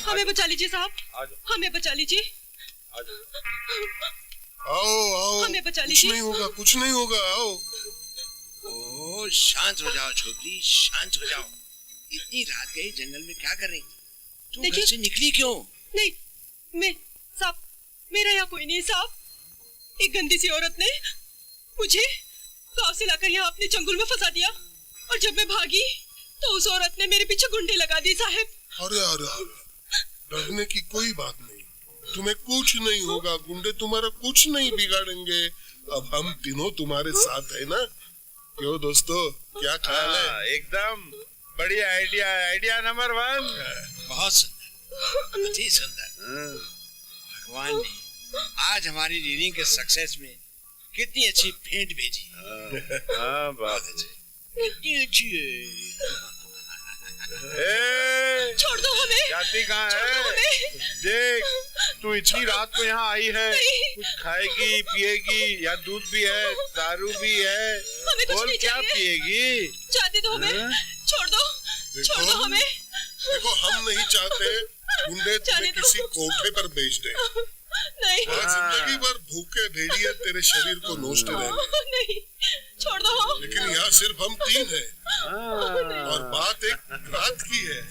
हमें बचा लीजिए साहब, हमें बचा लीजिए। आओ हमें बचा लीजिए। कुछ नहीं होगा, कुछ नहीं होगा, आओ। ओ शांत हो जाओ छोकरी, शांत हो जाओ। इतनी रात गई जंगल में क्या कर रही? तू घर से निकली क्यों? नहीं, मैं साहब, मेरा यहाँ कोई नहीं साहब। एक गंदी सी औरत ने मुझे गांव से लाकर यहाँ अपने चंगुल में फंसा दिया और जब मैं भागी तो उस औरत ने मेरे पीछे गुंडे लगा दिए साहब। अरे डरने की कोई बात नहीं, तुम्हें कुछ नहीं होगा, गुंडे तुम्हारा कुछ नहीं बिगाड़ेंगे। अब हम तीनों तुम्हारे साथ है ना? क्यों दोस्तों, क्या ख्याल है? एकदम बढ़िया आइडिया, आइडिया नंबर 1। बहुत सुंदर, अति सुंदर। भगवान ने आज हमारी रीडिंग के सक्सेस में कितनी अच्छी फेंट भेजी। हाँ बात अच्छी, कितनी अच्छी है। छोड़ दो हमें। जाती कहाँ है? देख, तू इतनी रात को यहाँ आई है, कुछ खाएगी पिएगी या दूध भी है, दारू भी है, बोल क्या पिएगी? जाती तो हमें, छोड़ दो, छोड़ दो हमें। देखो हम नहीं चाहते गुंडे तुम्हें किसी कोठे पर बेच दे। नहीं, जिंदगी भर भूखे भेड़िए तेरे शरीर को नोचते रहेंगे। नहीं, छोड़ दो। लेकिन यहाँ सिर्फ हम 3 हैं और बात एक रात की है।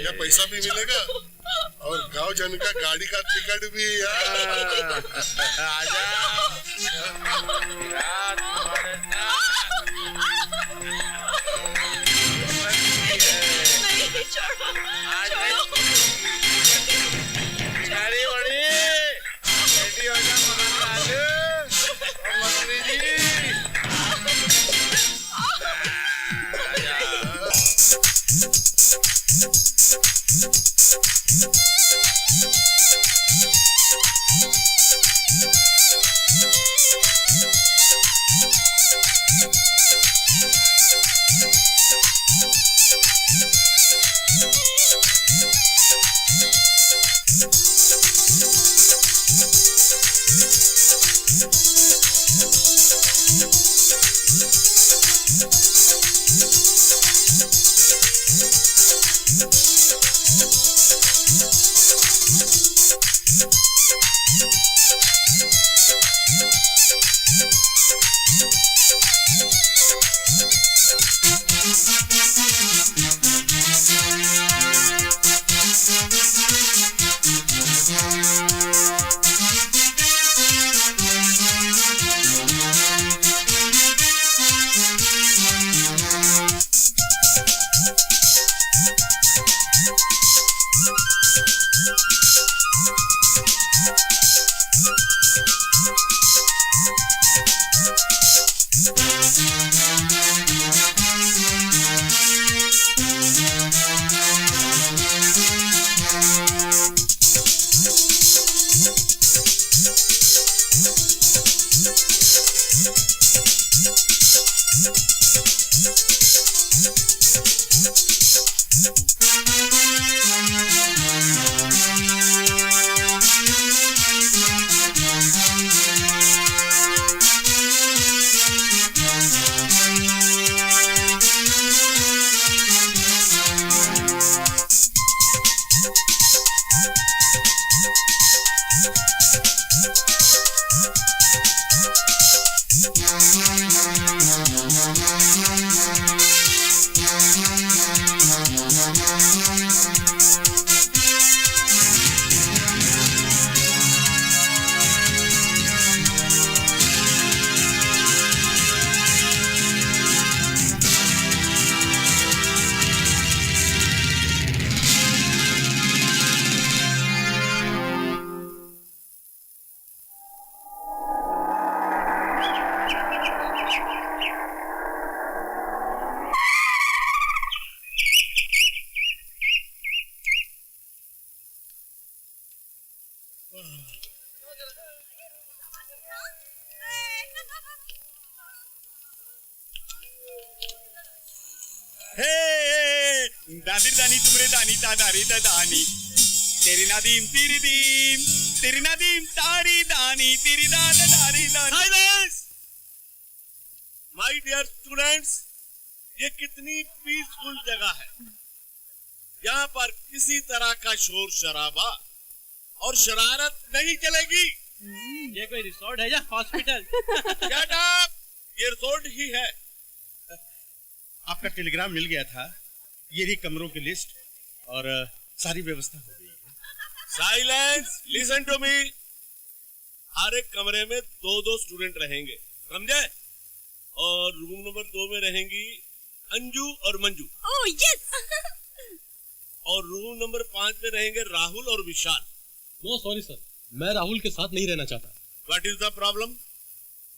या पैसा भी मिलेगा और गांव जाने का गाड़ी का टिकट भी। आजा। नहीं, छोड़ो, छोड़ो। सारी बड़ी बेटी हो जा आलू और मछली जी। दादी दानी तुमरे दानी दादारी दादानी तेरी नादीम तेरी दीम तेरी नादीम तारी दानी तेरी दादा दारी दानी। साइलेंस माय डियर स्टूडेंट्स, ये कितनी पीसफुल जगह है। यहाँ पर किसी तरह का शोर शराबा और शरारत नहीं चलेगी। ये कोई रिसोर्ट है या हॉस्पिटल? Shut up! ये रिसोर्ट ही है। आपका टेलीग्राम मिल गया था, ये रही कमरों की लिस्ट और सारी व्यवस्था हो गई है। Silence, listen to me. हर एक कमरे में 2-2 स्टूडेंट रहेंगे, समझे? और रूम नंबर 2 में रहेंगी अंजू और मंजू। Oh yes. और रूम नंबर 5 में रहेंगे राहुल और विशाल। नो सॉरी सर, मैं राहुल के साथ नहीं रहना चाहता। What is the problem?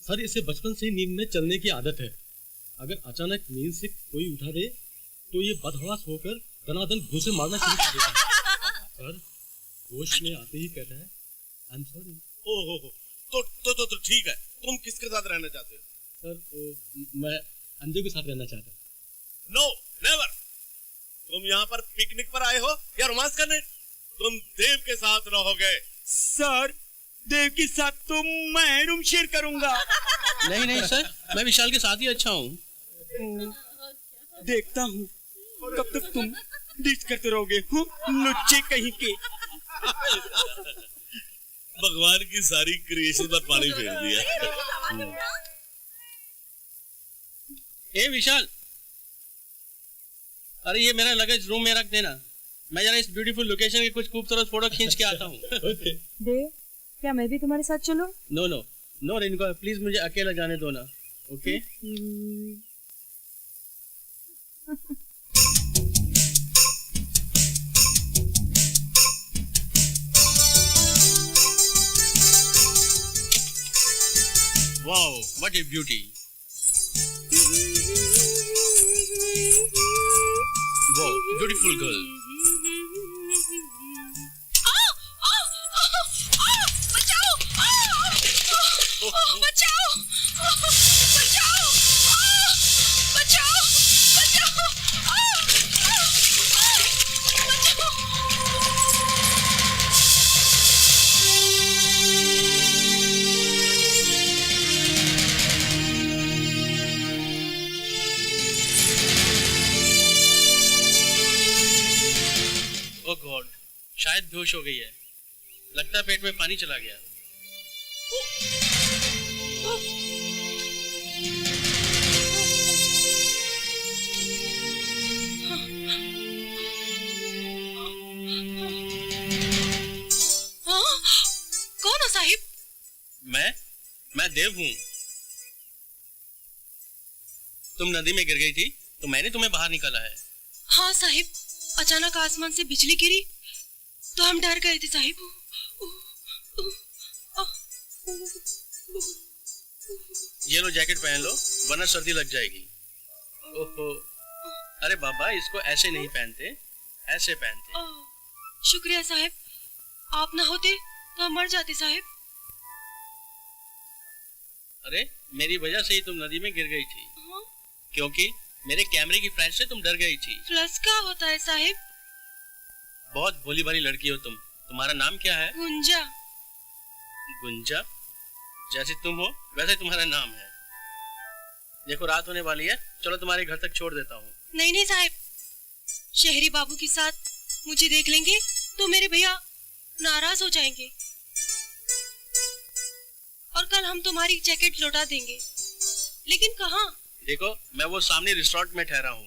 Sir इसे बचपन से नींद में चलने की आदत है। अगर अचानक नींद से कोई उठा दे तो ये बदहवास होकर दनादन घूंसे मारना शुरू कर देता है। सर होश में आते ही कहता है आई एम सॉरी। ओहो, तो ठीक है। तुम किसके साथ रहना चाहते हो? सर मैं अंजू के साथ रहना चाहता हूँ। No, never. तुम यहाँ पर पिकनिक पर आए हो या रोमांस करने? तुम देव के साथ रहोगे। सर, देव के साथ तो मैं रूम शेयर करूंगा। नहीं नहीं सर, मैं विशाल के साथ ही अच्छा हूँ। देखता हूँ कब तक तुम डिच करते रहोगे, लुच्चे कहीं के। भगवान की सारी क्रिएशन पर पानी फेर दिया। ए विशाल, अरे ये मेरा लगेज रूम में रख देना। मैं जरा इस ब्यूटीफुल लोकेशन की कुछ खूबसूरत फोटो खींच के आता हूँ। देव, क्या मैं भी तुम्हारे साथ चलूं? No no no Renuka, please मुझे अकेला जाने दो ना। Okay? Wow, what a beauty. Wow, beautiful girl. Oh god, शायद बेहोश हो गई है। लगता है पेट में पानी चला गया। कौन हो साहिब? मैं देव हूँ। तुम नदी में गिर गई थी तो मैंने तुम्हें बाहर निकाला है। हाँ साहिब, अचानक आसमान से बिजली गिरी तो हम डर गए थे साहिब। ये लो जैकेट पहन लो वरना सर्दी लग जाएगी। ओहो, अरे बाबा इसको ऐसे नहीं पहनते, ऐसे पहनते। शुक्रिया साहिब, आप ना होते तो हम मर जाते साहिब। अरे मेरी वजह से ही तुम नदी में गिर गई थी, क्योंकि मेरे कैमरे की फ्लैश से तुम डर गई थी। फ्लश क्या होता है साहिब? बहुत भोली भाली लड़की हो तुम। तुम्हारा नाम क्या है? गुंजा। गुंजा? जैसे तुम हो वैसे तुम्हारा नाम है। देखो रात होने वाली है, चलो तुम्हारे घर तक छोड़ देता हूँ। नहीं नहीं साहिब, शहरी बाबू के साथ मुझे देख लेंगे तो मेरे भैया नाराज हो जाएंगे और कल हम तुम्हारी जैकेट लौटा देंगे। लेकिन कहाँ? देखो मैं वो सामने रिसोर्ट में ठहरा हूँ।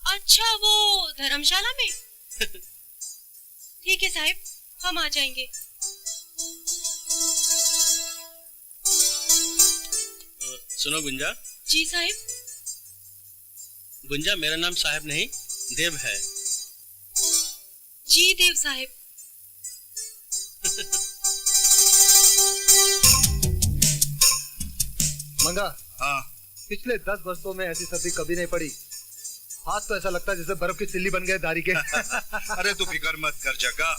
अच्छा, वो धर्मशाला में? ठीक है साहिब, हम आ जाएंगे। सुनो गुंजा। जी साहिब। गुंजा, मेरा नाम साहिब नहीं देव है। जी देव साहिब। मंगा, हाँ, पिछले 10 वर्षों में ऐसी सर्दी कभी नहीं पड़ी। हाथ तो ऐसा लगता है जैसे बर्फ की सिल्ली बन गए दाढ़ी के। अरे तू फिक्र मत कर जग्गा,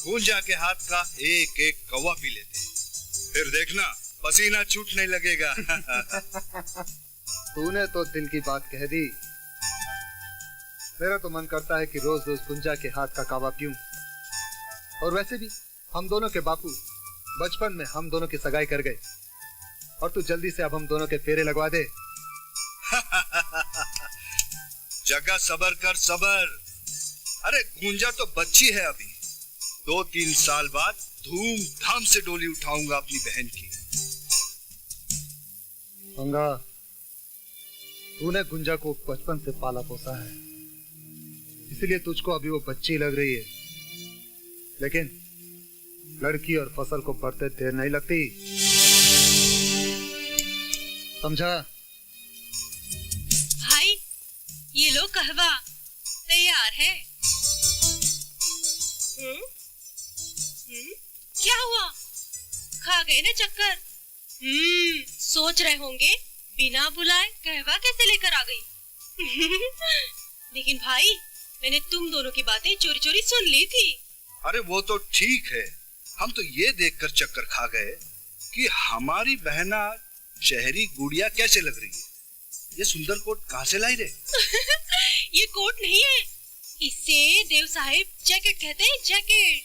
गुंजा के हाथ का एक एक कौवा पी लेते, फिर देखना पसीना छूटने लगेगा। तूने तो दिल की बात कह दी। मेरा तो मन करता है कि रोज रोज गुंजा के हाथ का कावा पीऊं। और वैसे भी हम दोनों के बापू बचपन में हम दोनों की सगाई कर गए, और तू जल्दी से अब हम दोनों के फेरे लगवा दे। जग्गा सबर कर, सबर अरे गुंजा तो बच्ची है अभी, 2-3 साल बाद धूमधाम से डोली उठाऊंगा अपनी बहन की। मंगा, तूने गुंजा को बचपन से पाला पोसा है, इसलिए तुझको अभी वो बच्ची लग रही है, लेकिन लड़की और फसल को बढ़ते देर नहीं लगती, समझा? भाई, ये लो कहवा तैयार है। क्या हुआ? खा गए ना चक्कर? सोच रहे होंगे बिना बुलाए कहवा कैसे लेकर आ गई। लेकिन भाई, मैंने तुम दोनों की बातें चोरी चोरी सुन ली थी। अरे वो तो ठीक है, हम तो ये देखकर चक्कर खा गए कि हमारी बहना शहरी गुड़िया कैसे लग रही है। ये सुंदर कोट कहाँ से लाई रे? ये कोट नहीं है, इसे देव साहिब जैकेट कहते हैं, जैकेट।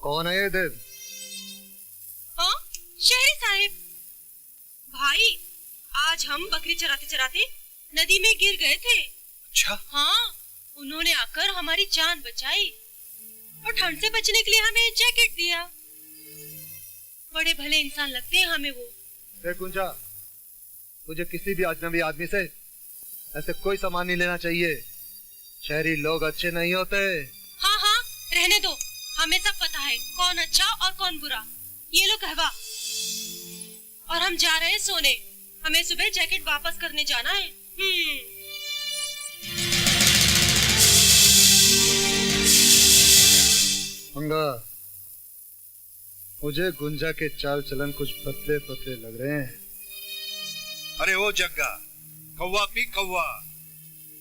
कौन है ये देव? हाँ, शहरी साहिब। भाई, आज हम बकरी चराते चराते नदी में गिर गए थे। अच्छा? हाँ, उन्होंने आकर हमारी जान बचाई और ठंड से बचने के लिए हमें जैकेट दिया। बड़े भले इंसान लगते हैं हमें वो। देख गुंजा, तुझे किसी भी अजनबी आदमी से ऐसे कोई सामान नहीं लेना चाहिए। शहरी लोग अच्छे नहीं होते। हाँ हाँ, रहने दो, हमें सब पता है कौन अच्छा और कौन बुरा। ये लो कहवा, और हम जा रहे हैं सोने। हमें सुबह जैकेट वापस करने जाना है। मंगा, मुझे गुंजा के चाल चलन कुछ पतले पतले लग रहे हैं। अरे ओ जग्गा, कौवा पी कौवा,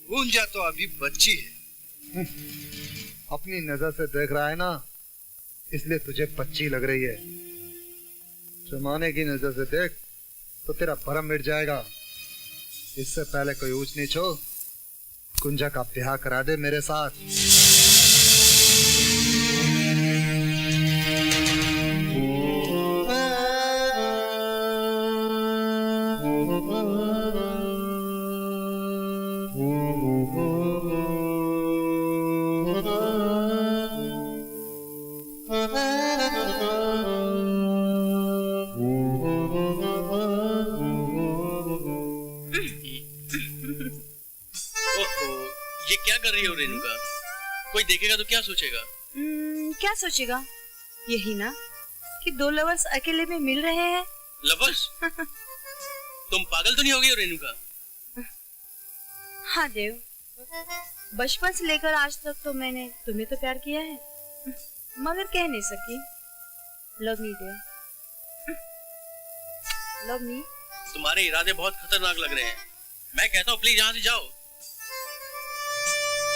गुंजा तो अभी बच्ची है। अपनी नजर से देख रहा है ना, इसलिए तुझे बच्ची लग रही है। जमाने की नजर से देख तो तेरा भरम मिट जाएगा। इससे पहले कोई ऊंच नीच हो, गुंजा का ब्याह करा दे मेरे साथ। रेणुका, कोई देखेगा तो क्या सोचेगा? क्या सोचेगा? यही ना कि दो लवर्स अकेले में मिल रहे हैं। लवर्स? तुम पागल तो नहीं हो गई हो रेणुका? हाँ देव, बचपन से लेकर आज तक तो मैंने तुम्हें तो प्यार किया है, मगर कह नहीं सकी लव मी देव, लव मी। तुम्हारे इरादे बहुत खतरनाक लग रहे हैं। मैं कहता हूँ प्लीज यहाँ से जाओ।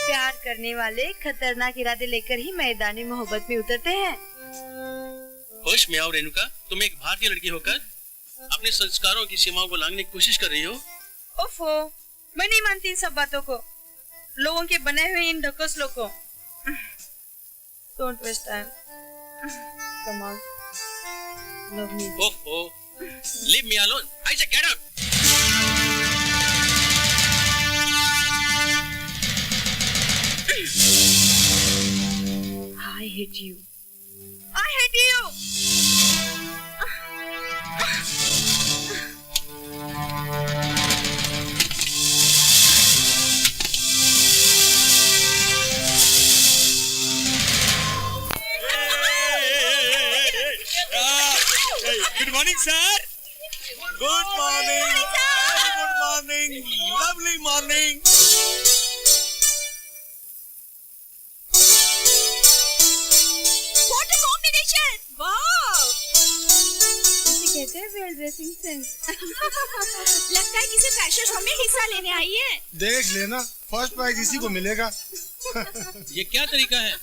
प्यार करने वाले खतरनाक इरादे लेकर ही मैदानी मोहब्बत में उतरते हैं। होश में आओ रेणुका, तुम एक भारतीय लड़की होकर अपने संस्कारों की सीमाओं को लांघने की कोशिश कर रही हो। ओफो, मैं नहीं मानती इन सब बातों को, लोगों के बने हुए इन ढकोसलों को। Don't waste time. Come on, love me. ओहो, leave me alone. I say get out. I hate you. I hate you. Good morning, sir. Good morning. Very good morning. Lovely morning. What a combination! Wow! इसे कहते हैं well dressing sense. लगता है किसी fashion show में हिस्सा लेने आई है। देख लेना, फर्स्ट प्राइज इसी को मिलेगा। ये क्या तरीका है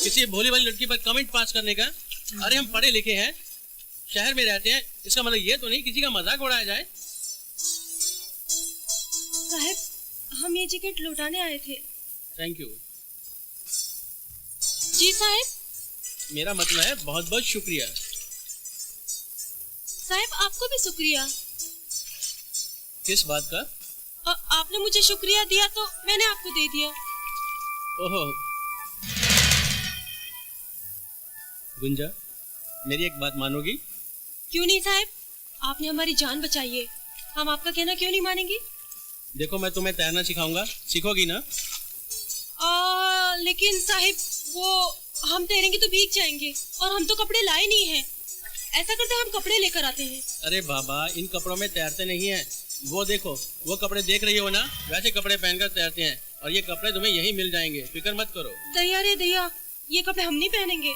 किसी भोली भाली लड़की पर कमेंट पास करने का? अरे हम पढ़े लिखे हैं, शहर में रहते हैं, इसका मतलब ये तो नहीं किसी का मजाक उड़ाया जाए। साहब, हम ये जैकेट लौटाने आए थे। Thank you. जी साहब। मेरा मतलब है बहुत बहुत शुक्रिया। साहब, आपको भी शुक्रिया। किस बात का? आपने मुझे शुक्रिया दिया तो मैंने आपको दे दिया। ओहो गुंजा, मेरी एक बात मानोगी? क्यों नहीं साहब, आपने हमारी जान बचाई है, हम आपका कहना क्यों नहीं मानेंगे? देखो मैं तुम्हें तैरना सिखाऊंगा, सीखोगी ना? लेकिन साहिब वो हम तैरेंगे तो भीग जाएंगे और हम तो कपड़े लाए नहीं हैं। ऐसा करते हैं हम कपड़े लेकर आते हैं। अरे बाबा, इन कपड़ों में तैरते नहीं हैं। वो देखो, वो कपड़े देख रही हो ना, वैसे कपड़े पहनकर तैरते हैं और ये कपड़े तुम्हें यहीं मिल जाएंगे, फिक्र मत करो। दया रे दया, ये कपड़े हम नहीं पहनेंगे।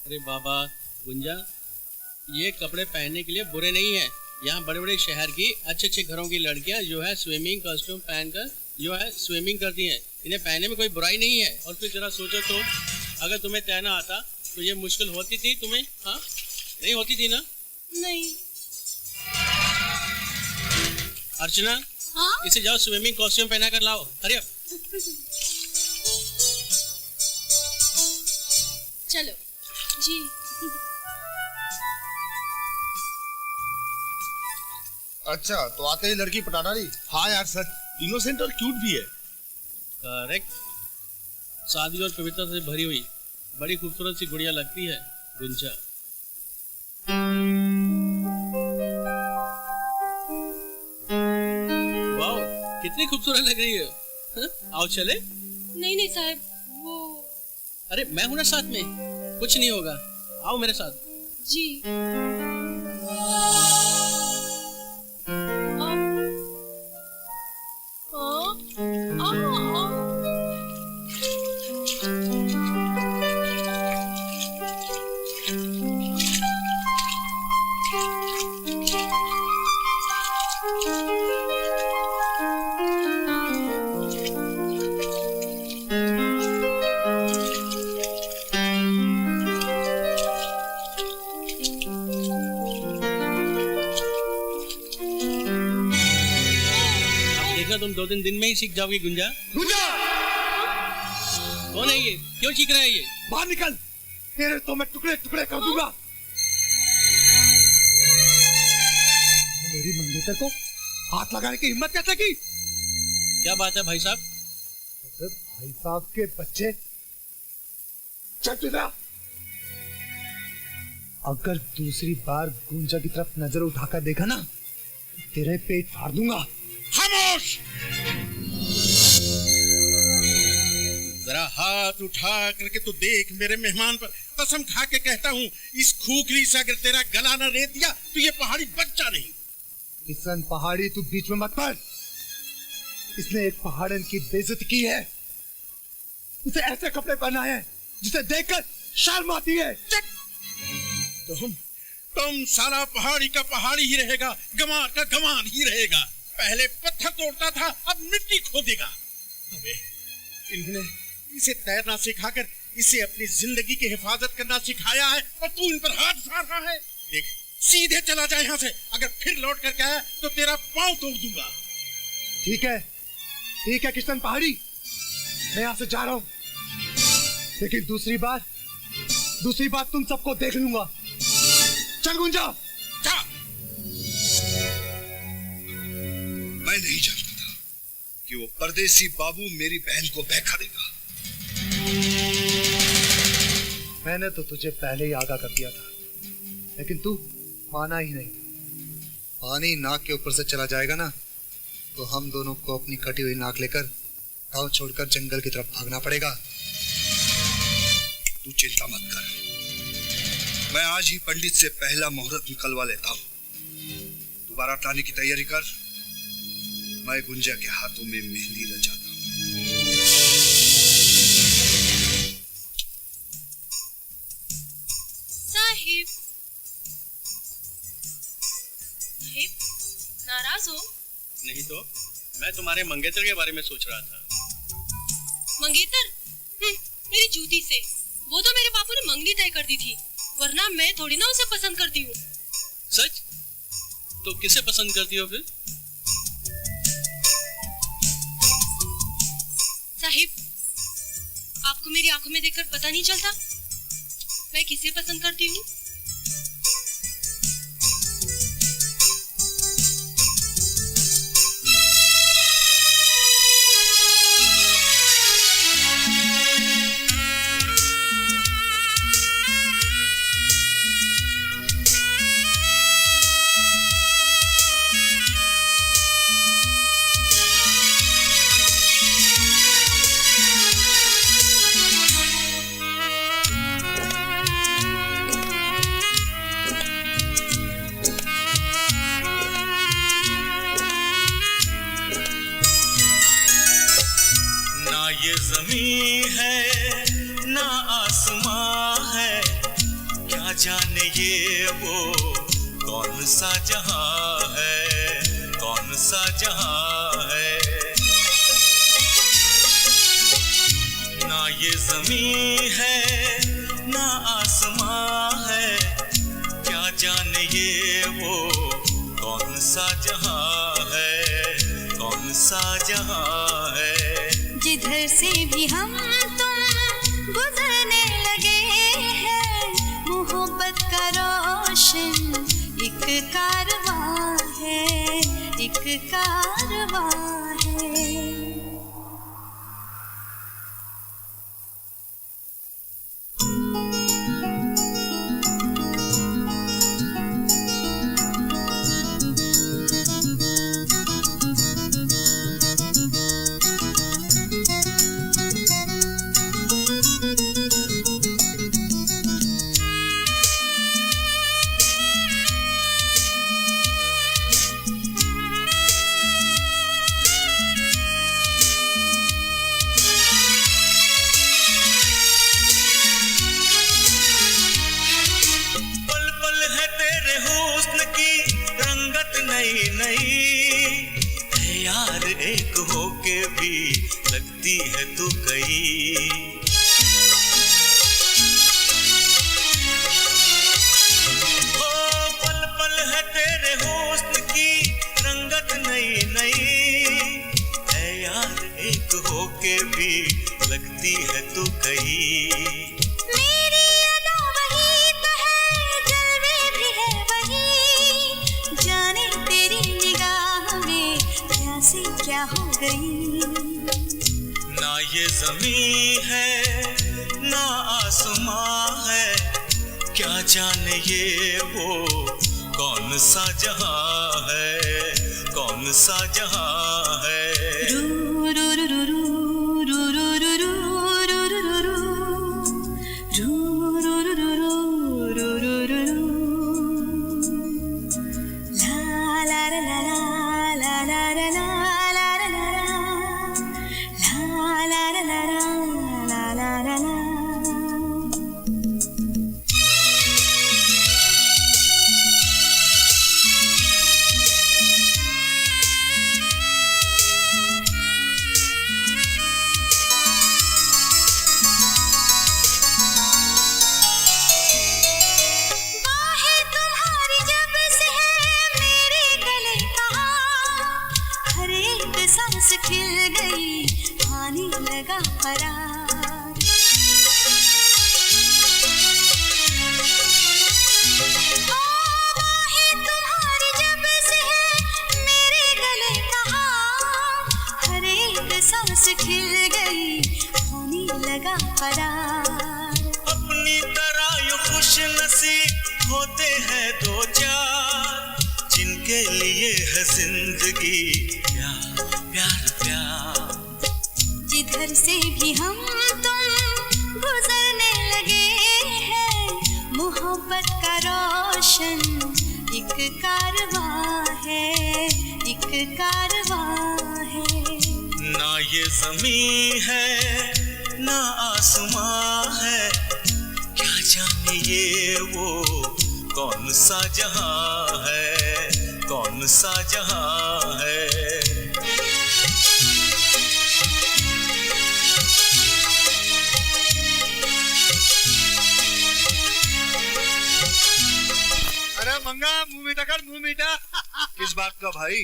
अरे बाबा गुंजा, ये कपड़े पहनने के लिए बुरे नहीं है। यहाँ बड़े बड़े शहर की अच्छे अच्छे घरों की लड़कियाँ जो है स्विमिंग कॉस्ट्यूम पहनकर जो है स्विमिंग करती हैं, इन्हें पहनने में कोई बुराई नहीं है। और फिर जरा सोचो तो, अगर तुम्हें तैरना आता तो ये मुश्किल होती थी तुम्हें? हाँ, नहीं होती थी ना? नहीं। अर्चना, हाँ? इसे जाओ स्विमिंग कॉस्ट्यूम पहना कर लाओ। अरे चलो जी। अच्छा, तो आते ही लड़की पटा डाली। हाँ यार सच, इनोसेंट और क्यूट भी है। करेक्ट, शादी और पवित्रता से भरी हुई बड़ी खूबसूरत सी गुड़िया लगती है गुंजा। वाओ, कितनी खूबसूरत लग रही है। हाँ? आओ चले। नहीं नहीं साहब, वो अरे मैं हूं ना साथ में, कुछ नहीं होगा, आओ मेरे साथ। जी। तुम 2-3 दिन में ही सीख जाओगी गुंजा। गुंजा! कौन है ये? क्यों चीख रहा है ये? बाहर निकल, तेरे तो मैं टुकड़े टुकड़े कर दूंगा। मेरी मंगेतर को हाथ लगाने की हिम्मत कैसे की? क्या बात है भाई साहब? भाई साहब के बच्चे, चल तू इधर। अगर दूसरी बार गुंजा की तरफ नजर उठाकर देखा ना, तेरे पेट फाड़ दूंगा। खामोश! जरा हाथ उठा करके तो देख मेरे मेहमान पर। कसम खा के कहता हूँ, इस खूखली से अगर तेरा गला न रेत दिया तो ये पहाड़ी बच्चा नहीं। किशन पहाड़ी, तू बीच में मत पड़। इसने एक पहाड़न की बेइज्जती की है। उसे ऐसे कपड़े पहनाए हैं जिसे देखकर शर्म आती है। तुम सारा पहाड़ी का पहाड़ी ही रहेगा, गंवार का गंवार ही रहेगा। पहले पत्थर तोड़ता था, अब मिट्टी खोदेगा। अबे इन्होंने इसे तैरना सिखाकर इसे अपनी जिंदगी की हिफाजत करना सिखाया है और तू इन पर हाथ उठा रहा है। देख, सीधे चला जाए यहाँ से, अगर फिर लौट करके आया तो तेरा पांव तोड़ दूंगा। ठीक है, ठीक है किशन पहाड़ी, मैं यहाँ से जा रहा हूँ, लेकिन दूसरी बार तुम सबको देख लूंगा। चल गुंजा, जा। मैं नहीं जानता था कि वो परदेसी बाबू मेरी बहन को बहका देगा। मैंने तो तुझे पहले ही आगाह कर दिया था, लेकिन तू माना ही नहीं। पानी नाक के ऊपर से चला जाएगा ना, तो हम दोनों को अपनी कटी हुई नाक लेकर गांव छोड़कर जंगल की तरफ भागना पड़ेगा। तू चिंता मत कर, मैं आज ही पंडित से पहला मुहूर्त निकलवा लेता हूँ। दोबारा लाने की तैयारी कर, मैं गुंजा के हाथों में मेहंदी रचाता हूँ। साहिब, नाराज हो? नहीं तो, मैं तुम्हारे मंगेतर के बारे में सोच रहा था। मंगेतर? मेरी जूती से। वो तो मेरे बापू ने मंगनी तय कर दी थी, वरना मैं थोड़ी ना उसे पसंद करती हूँ। सच? तो किसे पसंद करती हो फिर? साहिब, आपको मेरी आंखों में देखकर पता नहीं चलता मैं किसे पसंद करती हूँ? जमीन है ना आसमां है, क्या जाने ये वो कौन सा जहां है, कौन सा जहां है। ना ये जमीन है ना आसमां है, क्या जाने ये वो कौन सा जहां है, कौन सा जहां है। जिधर से भी हम तुम गुजरने लगे हैं, मोहब्बत का रोशन एक कारवां है, एक कारवां है। किस बात का भाई?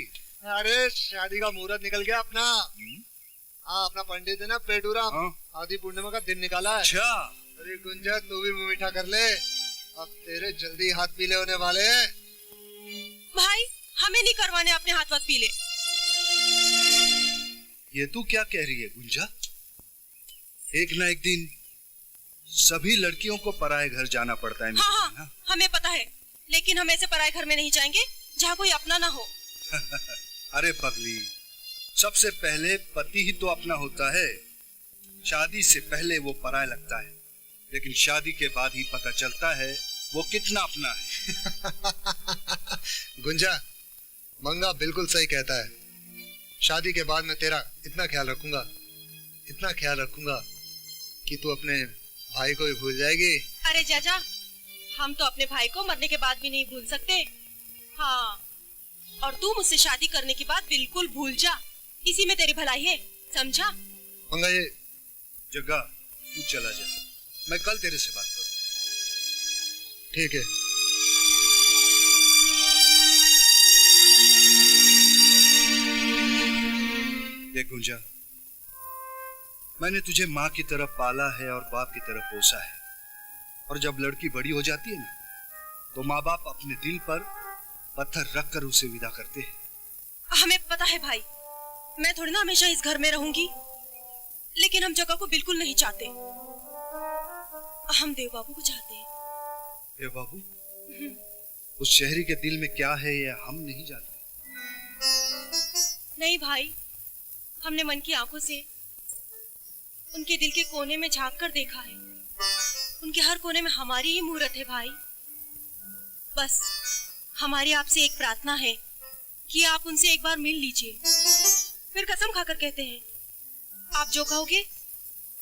अरे शादी का मुहूर्त निकल गया अपना। हाँ, अपना पंडित है ना पेटूरा, आदि पूर्णिमा का दिन निकाला है। अच्छा। अरे गुंजा तू भी मुंह मीठा कर ले, अब तेरे जल्दी हाथ पीले होने वाले हैं। भाई हमें नहीं करवाने अपने हाथ पीले। ये तू क्या कह रही है गुंजा? एक ना एक दिन सभी लड़कियों को पराये घर जाना पड़ता है। हाँ, हमें पता है, लेकिन हम ऐसे पराये घर में नहीं जाएंगे जहाँ कोई अपना ना हो। अरे पगली, सबसे पहले पति ही तो अपना होता है। शादी से पहले वो पराया लगता है, लेकिन शादी के बाद ही पता चलता है वो कितना अपना है। गुंजा, मंगा बिल्कुल सही कहता है। शादी के बाद मैं तेरा इतना ख्याल रखूंगा, इतना ख्याल रखूंगा कि तू अपने भाई को भी भूल जाएगी। अरे चाचा, हम तो अपने भाई को मरने के बाद भी नहीं भूल सकते। हाँ, और तू मुझसे शादी करने के बाद बिल्कुल भूल जा, इसी में तेरी भलाई है, समझा? मंगा ये जग्गा, तू चला जा, मैं कल तेरे से बात करूँ। ठीक है। देख गुंजा, मैंने तुझे माँ की तरह पाला है और बाप की तरह पोसा है, और जब लड़की बड़ी हो जाती है ना, तो माँ बाप अपने दिल पर पत्थर रख कर उसे विदा करते हैं। हमें पता है भाई, मैं थोड़ी ना हमेशा इस घर में रहूंगी, लेकिन हम जगह को बिल्कुल नहीं चाहते। हम देव बाबू को चाहते हैं। देव बाबू? उस शहरी के दिल में क्या है ये हम नहीं जानते। नहीं भाई, हमने मन की आंखों से उनके दिल के कोने में झांक कर देखा है। उनके हर कोने में हमारी ही मूरत है भाई। बस हमारी आपसे एक प्रार्थना है कि आप उनसे एक बार मिल लीजिए। फिर कसम खाकर कहते हैं, आप जो कहोगे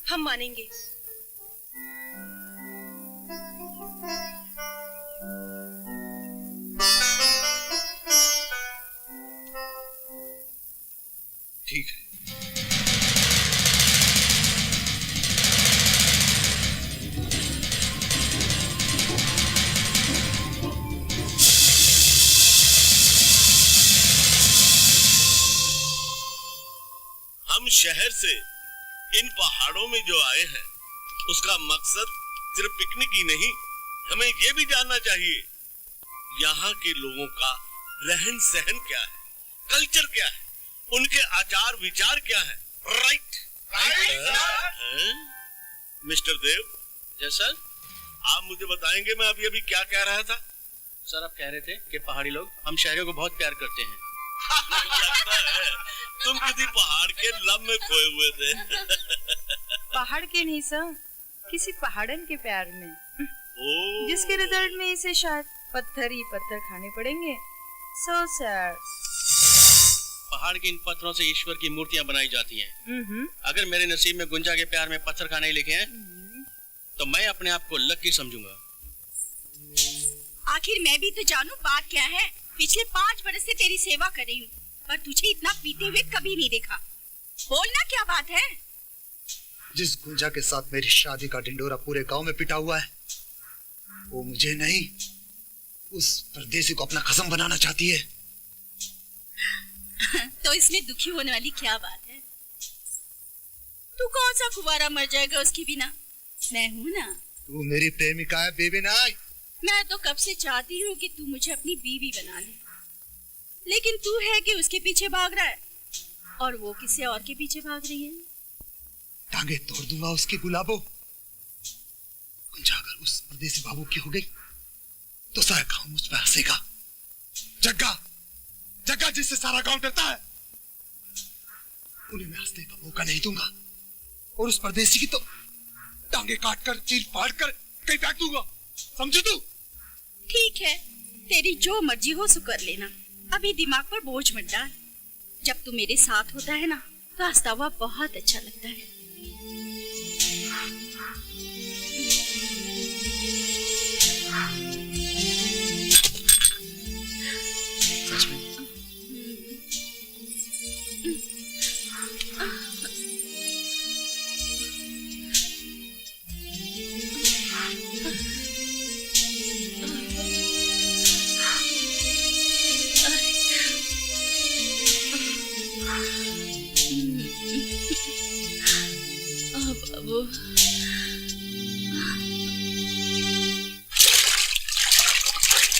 हम मानेंगे। ठीक है। हम शहर से इन पहाड़ों में जो आए हैं, उसका मकसद सिर्फ पिकनिक ही नहीं, हमें ये भी जानना चाहिए यहाँ के लोगों का रहन सहन क्या है, कल्चर क्या है, उनके आचार विचार क्या है। Right? Mister Dev. Yes sir. आप मुझे बताएंगे मैं अभी अभी क्या कह रहा था? सर आप कह रहे थे कि पहाड़ी लोग हम शहरियों को बहुत प्यार करते हैं। लगता है तुम किसी पहाड़ के लब में खोए हुए थे। पहाड़ के नहीं सर, किसी पहाड़न के प्यार में, जिसके रिजल्ट में इसे शायद पत्थर ही पत्थर खाने पड़ेंगे। So sad. पहाड़ के इन पत्थरों से ईश्वर की मूर्तियां बनाई जाती हैं। अगर मेरे नसीब में गुंजा के प्यार में पत्थर खाने ही लिखे हैं, तो मैं अपने आप को लकी समझूंगा। आखिर मैं भी तो जानूं बात क्या है। पिछले 5 बरस से तेरी सेवा कर रही हूँ, पर तुझे इतना पीते हुए कभी नहीं देखा। बोलना क्या बात है? जिस गुंजा के साथ मेरी शादी का ढिंडोरा पूरे गांव में पिटा हुआ है, वो मुझे नहीं, उस परदेसी को अपना खसम बनाना चाहती है। तो इसमें दुखी होने वाली क्या बात है? तू कौन सा कुंवारा मर जाएगा उसके बिना? मैं हूँ ना। तू मेरी प्रेमिका है बेबी नाई। मैं तो कब से चाहती हूँ कि तू मुझे अपनी बीवी बना ले, लेकिन तू है कि उसके पीछे भाग रहा है और वो किसी और के पीछे भाग रही है। टांगे तोड़ दूंगा उसकी गुलाबो। गुंजा अगर उस परदेसी बाबू की हो गई तो सारा गांव मुझ पर हंसेगा। जग्गा, जग्गा जिससे सारा गांव डरता है, उन्हें मैं हंसने का मौका नहीं दूंगा। और उस परदेसी की तो टांगे काट कर चीर फाड़ कर कहीं फेंक दूंगा। समझे तू? ठीक है, तेरी जो मर्जी हो सो कर लेना। अभी दिमाग पर बोझ मत डाल। जब तू मेरे साथ होता है ना, तो हंसता हुआ बहुत अच्छा लगता है। सच में?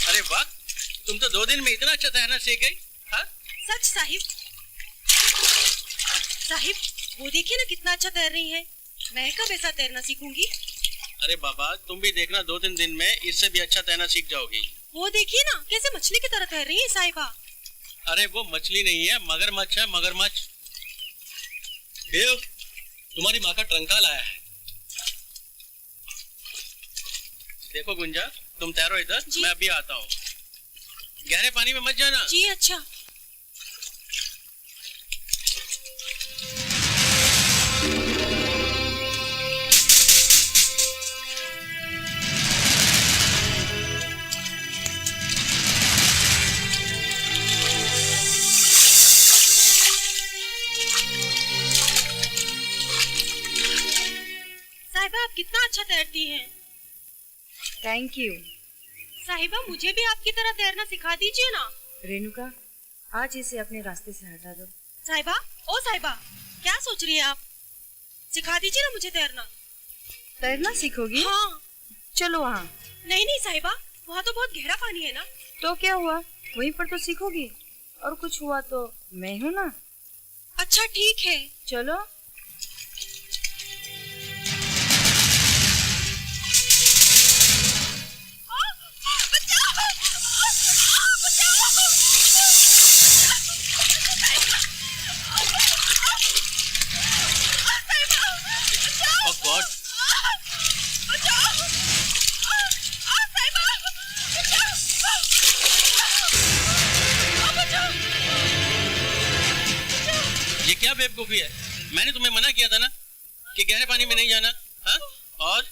अरे वाह, तुम तो 2 दिन में इतना अच्छा तैरना सीख गई। हाँ? सच साहिब। साहिब, वो देखिए ना कितना अच्छा तैर रही है। मैं कब ऐसा तैरना सीखूंगी? अरे बाबा, तुम भी देखना 2-3 दिन में इससे भी अच्छा तैरना सीख जाओगी। वो देखिए ना कैसे मछली की तरह तैर रही है साहिबा। अरे वो मछली नहीं है, मगरमच्छ है, मगरमच्छ। देव, तुम्हारी माँ का ट्रंका लाया है। देखो गुंजा, तुम तैरो इधर, मैं अभी आता हूँ। गहरे पानी में मत जाना। जी अच्छा। साहिबा आप कितना अच्छा तैरती हैं। Thank you. साहिबा मुझे भी आपकी तरह तैरना सिखा दीजिए ना। रेणुका, आज इसे अपने रास्ते से हटा दो। साहिबा, ओ साहिबा, क्या सोच रही है आप? सिखा दीजिए ना मुझे तैरना। तैरना सीखोगी? हाँ। चलो वहाँ। नहीं नहीं साहिबा, वहाँ तो बहुत गहरा पानी है ना। तो क्या हुआ, वहीं पर तो सीखोगी। और कुछ हुआ तो मैं हूँ ना। अच्छा ठीक है, चलो। ये क्या बेवकूफी है? मैंने तुम्हें मना किया था ना कि गहरे पानी में नहीं जाना। हाँ? और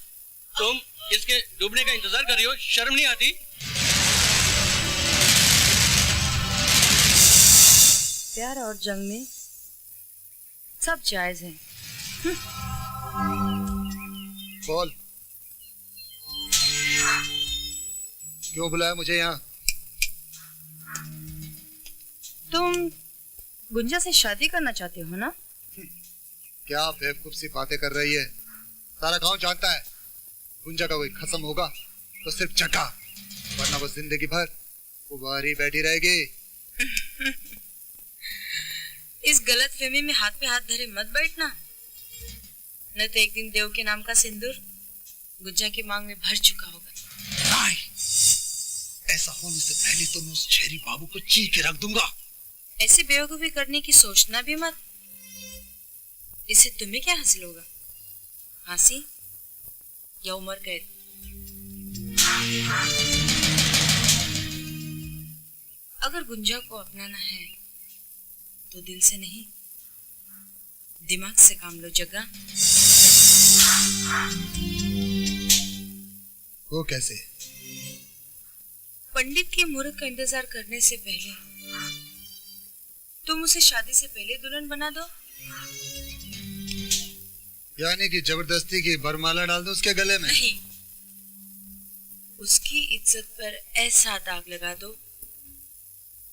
तुम इसके डूबने का इंतजार कर रही हो, शर्म नहीं आती? प्यार और जंग में सब जायज है। बोल, क्यों बुलाया मुझे यहाँ? तुम गुंजा से शादी करना चाहते हो ना? क्या बेवकूफ सी बातें कर रही है? सारा गांव जानता है गुंजा का कोई खत्म होगा तो सिर्फ जगह, वरना वो जिंदगी भर कुंवारी बैठी रहेगी। इस गलत फहमी में हाथ पे हाथ धरे मत बैठना, न तो एक दिन देव के नाम का सिंदूर गुंजा की मांग में भर चुका होगा। नहीं, ऐसा होने से पहले तो मैं उस छेरी बाबू को चीर के रख दूंगा। ऐसे बेवकूफी करने की सोचना भी मत। इससे तुम्हें क्या हासिल होगा? फांसी या उम्र कैद? अगर गुंजा को अपनाना है तो दिल से नहीं, दिमाग से काम लो जग्गा। वो कैसे? पंडित के मुहूर्त का इंतजार करने से पहले तुम उसे शादी से पहले दुल्हन बना दो। यानी कि जबरदस्ती की बरमाला डाल दो उसके गले में? नहीं, उसकी इज्जत पर ऐसा दाग लगा दो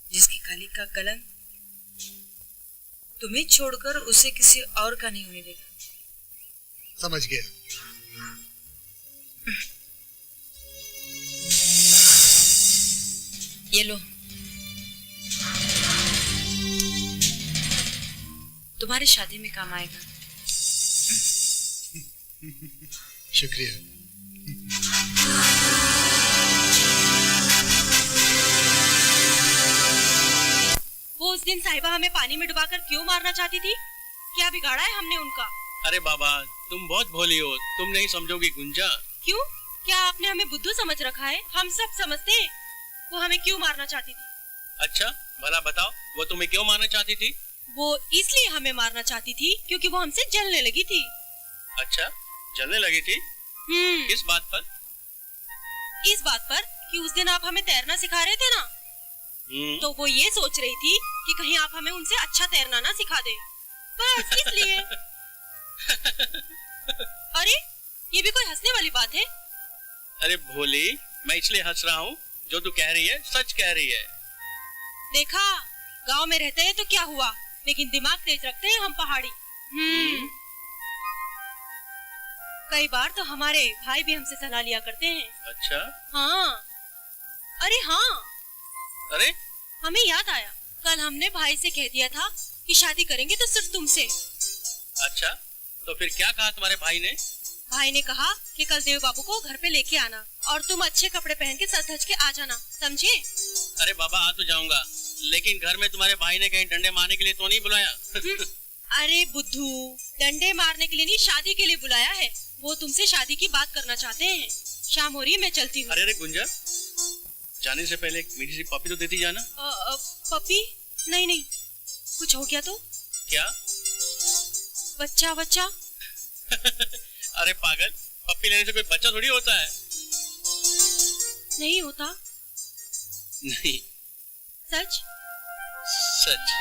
जिसकी काली का कलंक तुम्हें छोड़कर उसे किसी और का नहीं होने देगा। समझ गया। ये लो, तुम्हारी शादी में काम आएगा। शुक्रिया। वो उस दिन साहिबा हमें पानी में डुबाकर क्यों मारना चाहती थी? क्या बिगाड़ा है हमने उनका? अरे बाबा, तुम बहुत भोली हो, तुम नहीं समझोगी गुंजा। क्यों? क्या आपने हमें बुद्धू समझ रखा है? हम सब समझते हैं वो हमें क्यों मारना चाहती थी। अच्छा भला बताओ, वो तुम्हें क्यों मारना चाहती थी? वो इसलिए हमें मारना चाहती थी क्योंकि वो हमसे जलने लगी थी। अच्छा, जलने लगी थी? किस बात पर? इस बात पर कि उस दिन आप हमें तैरना सिखा रहे थे ना, तो वो ये सोच रही थी कि कहीं आप हमें उनसे अच्छा तैरना ना सिखा दे, बस इसलिए। अरे ये भी कोई हंसने वाली बात है? अरे भोली, मैं इसलिए हंस रहा हूँ, जो तू कह रही है सच कह रही है। देखा, गांव में रहते हैं तो क्या हुआ, लेकिन दिमाग तेज रखते हैं हम पहाड़ी। कई बार तो हमारे भाई भी हमसे सलाह लिया करते हैं। अच्छा? हाँ। अरे हाँ, अरे हमें याद आया, कल हमने भाई से कह दिया था कि शादी करेंगे तो सिर्फ तुमसे। अच्छा, तो फिर क्या कहा तुम्हारे भाई ने? भाई ने कहा कि कल देव बाबू को घर पे लेके आना और तुम अच्छे कपड़े पहन के सज धज के आ जाना, समझे? अरे बाबा, आ तो जाऊंगा, लेकिन घर में तुम्हारे भाई ने कहीं डंडे मारने के लिए तो नहीं बुलाया? अरे बुद्धू, डंडे मारने के लिए नहीं, शादी के लिए बुलाया है। वो तुमसे शादी की बात करना चाहते हैं। शाम हो रही है, मैं चलती हूँ। अरे गुंजा, जाने से पहले एक मीठी सी पप्पी तो देती जाना। पप्पी? नहीं नहीं, कुछ हो गया तो? क्या? बच्चा बच्चा? अरे पागल, पप्पी लेने से कोई बच्चा थोड़ी होता है। नहीं होता? नहीं। सच? सच।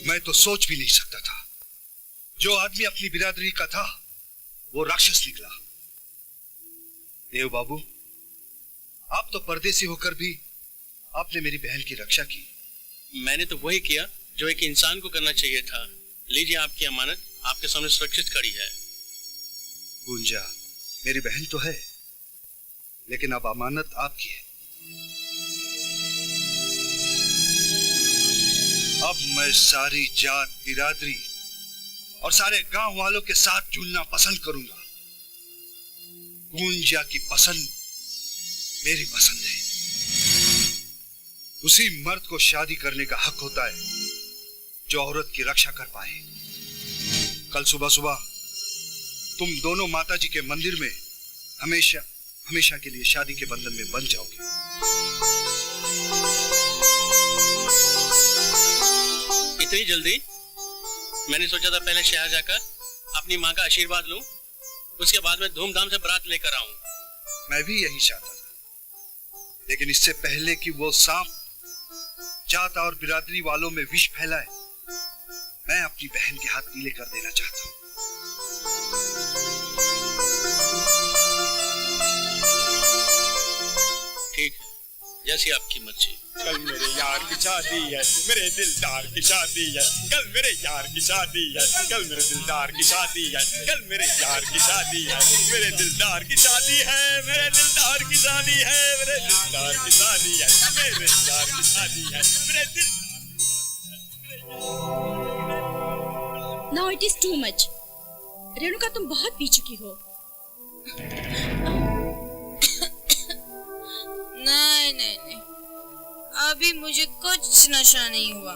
मैं तो सोच भी नहीं सकता था जो आदमी अपनी बिरादरी का था वो राक्षस निकला। देव बाबू, आप तो परदेसी होकर भी आपने मेरी बहन की रक्षा की। मैंने तो वही किया जो एक इंसान को करना चाहिए था। लीजिए आपकी अमानत, आपके सामने सुरक्षित खड़ी है। गुंजा, मेरी बहन तो है, लेकिन अब अमानत आपकी है। अब मैं सारी जात बिरादरी और सारे गांव वालों के साथ झूलना पसंद करूंगा। गुंजा की पसंद मेरी पसंद है। उसी मर्द को शादी करने का हक होता है जो औरत की रक्षा कर पाए। कल सुबह सुबह तुम दोनों माताजी के मंदिर में हमेशा हमेशा के लिए शादी के बंधन में बंध जाओगे। इतनी जल्दी? मैंने सोचा था पहले शहर जाकर अपनी माँ का आशीर्वाद लूं, उसके बाद में धूमधाम से बारात लेकर आऊं। मैं भी यही चाहता था, लेकिन इससे पहले कि वो सांप जात और बिरादरी वालों में विष फैलाए, मैं अपनी बहन के हाथ पीले कर देना चाहता हूं। ठीक है, जैसी आपकी मर्जी। कल मेरे यार की शादी है, मेरे दिलदार की शादी है। कल मेरे यार की शादी है, कल मेरे दिलदार की शादी है। कल मेरे यार की शादी है, मेरे दिलदार की शादी है। मेरे दिलदार की शादी है, मेरे दिलदार की शादी है। मेरे यार की शादी है, मेरे दिल। Now it is too much. Renuka, तुम बहुत पी चुकी हो। नहीं नहीं नहीं, अभी मुझे कुछ नशा नहीं हुआ।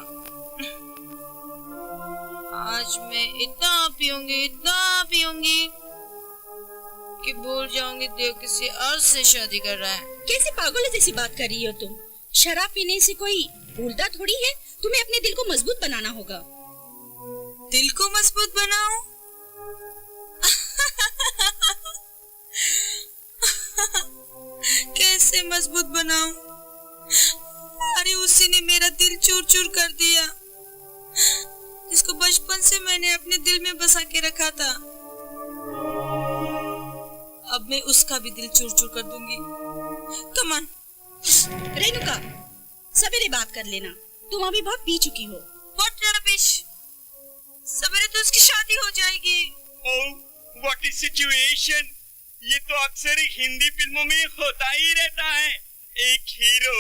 आज मैं इतना पीऊंगी कि भूल जाऊंगी देव किसी और से शादी कर रहा है। कैसे पागल जैसी बात कर रही हो तुम? शराब पीने से कोई भूलता थोड़ी है। तुम्हें अपने दिल को मजबूत बनाना होगा। दिल को मजबूत बनाऊं? कैसे मजबूत बनाऊं? अरे उसी ने मेरा दिल चूर चूर कर दिया, जिसको बचपन से मैंने अपने दिल में बसा के रखा था। अब मैं उसका भी दिल चूर चूर कर दूंगी। Come on. रेणुका, सवेरे बात कर लेना, तुम अभी बहुत पी चुकी हो। व्हाट रबिश, सवेरे तो उसकी शादी हो जाएगी। ओह, व्हाट इज सिचुएशन। ये तो अक्सर ही हिंदी फिल्मों में होता ही रहता है। एक हीरो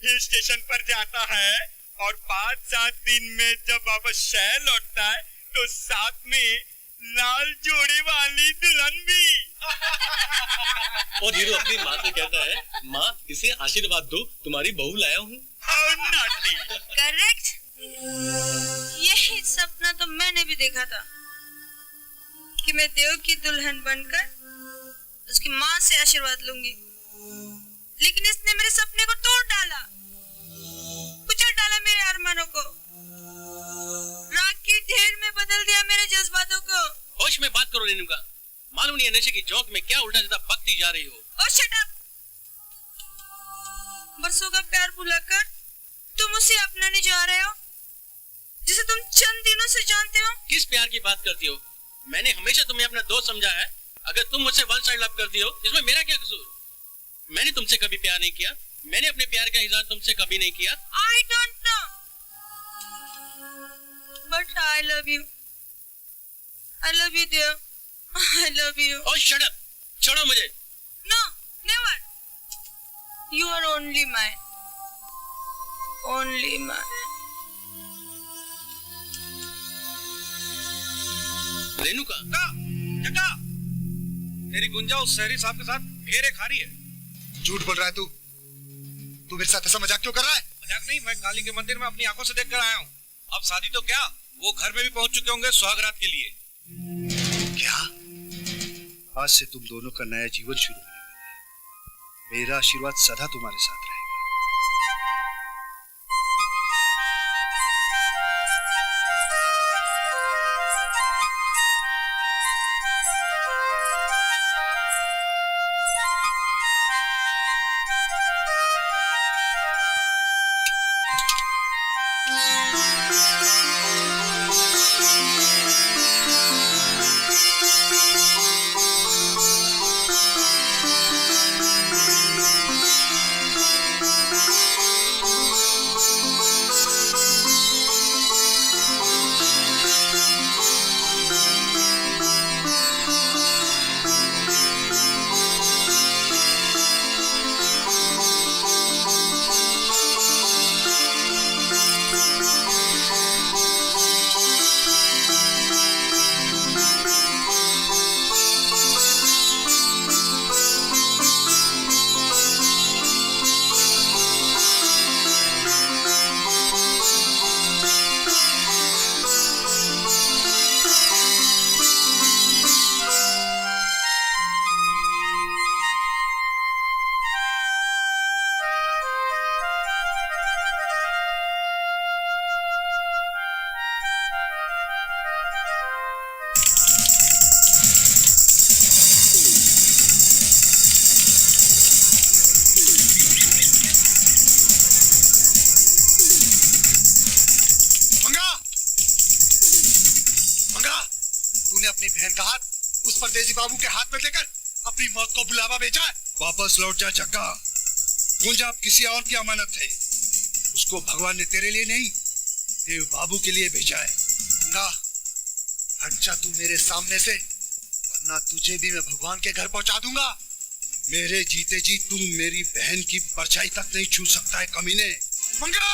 हिल स्टेशन पर जाता है और 5-7 दिन में जब वापस शहर लौटता है तो साथ में लाल जोड़े वाली दुल्हन भी। और हीरो अपनी माँ से कहता है, माँ इसे आशीर्वाद दो, तुम्हारी बहू लाया हूँ। करेक्ट, यही सपना तो मैंने भी देखा था कि मैं देव की दुल्हन बनकर उसकी माँ से आशीर्वाद लूंगी, लेकिन इसने मेरे सपने को तोड़ डाला, कुचल डाला मेरे अरमानों को, राख की ढेर में बदल दिया मेरे जज्बातों को। होश में बात करो रेणुका, मालूम नहीं है नशे की जोंक में क्या उल्टा सीधा बकती जा रही हो। ओह शट अप। बरसों का प्यार भुलाकर तुम उसे अपनाने जा रहे हो जिसे तुम चंद दिनों से जानते हो। किस प्यार की बात करती हो? मैंने हमेशा तुम्हें अपना दोस्त समझा है। अगर तुम मुझसे वन साइड लव करती हो इसमें मेरा क्या कसूर? मैंने तुमसे कभी प्यार नहीं किया। मैंने अपने प्यार का इजहार तुमसे कभी नहीं किया। I don't know, but I love you. I love you dear. I love you. Oh shut up. छोड़ो मुझे। No, never. You are only mine. Only mine. Renuka. जग्गा, तेरी गुंजा उस शहरी साहब के साथ फेरे खा रही है। झूठ बोल रहा है तू मेरे साथ ऐसा मजाक क्यों कर रहा है? मजाक नहीं, मैं काली के मंदिर में अपनी आंखों से देख कर आया हूँ। अब शादी तो क्या, वो घर में भी पहुंच चुके होंगे सुहागरात के लिए। क्या? आज से तुम दोनों का नया जीवन शुरू होने वाला है। मेरा आशीर्वाद सदा तुम्हारे साथ रहेगा। बाबू के हाथ में देकर अपनी मौत को बुलावा भेजा है। वापस लौट जा जग्गा। गुंजा अब किसी और की अमानत है। उसको भगवान ने तेरे लिए नहीं, देव बाबू के लिए भेजा है। ना हट जा तू मेरे सामने से, वरना तुझे भी मैं भगवान के घर पहुंचा दूंगा। मेरे जीते जी तुम मेरी बहन की परछाई तक नहीं छू सकता है कमीने। मंगा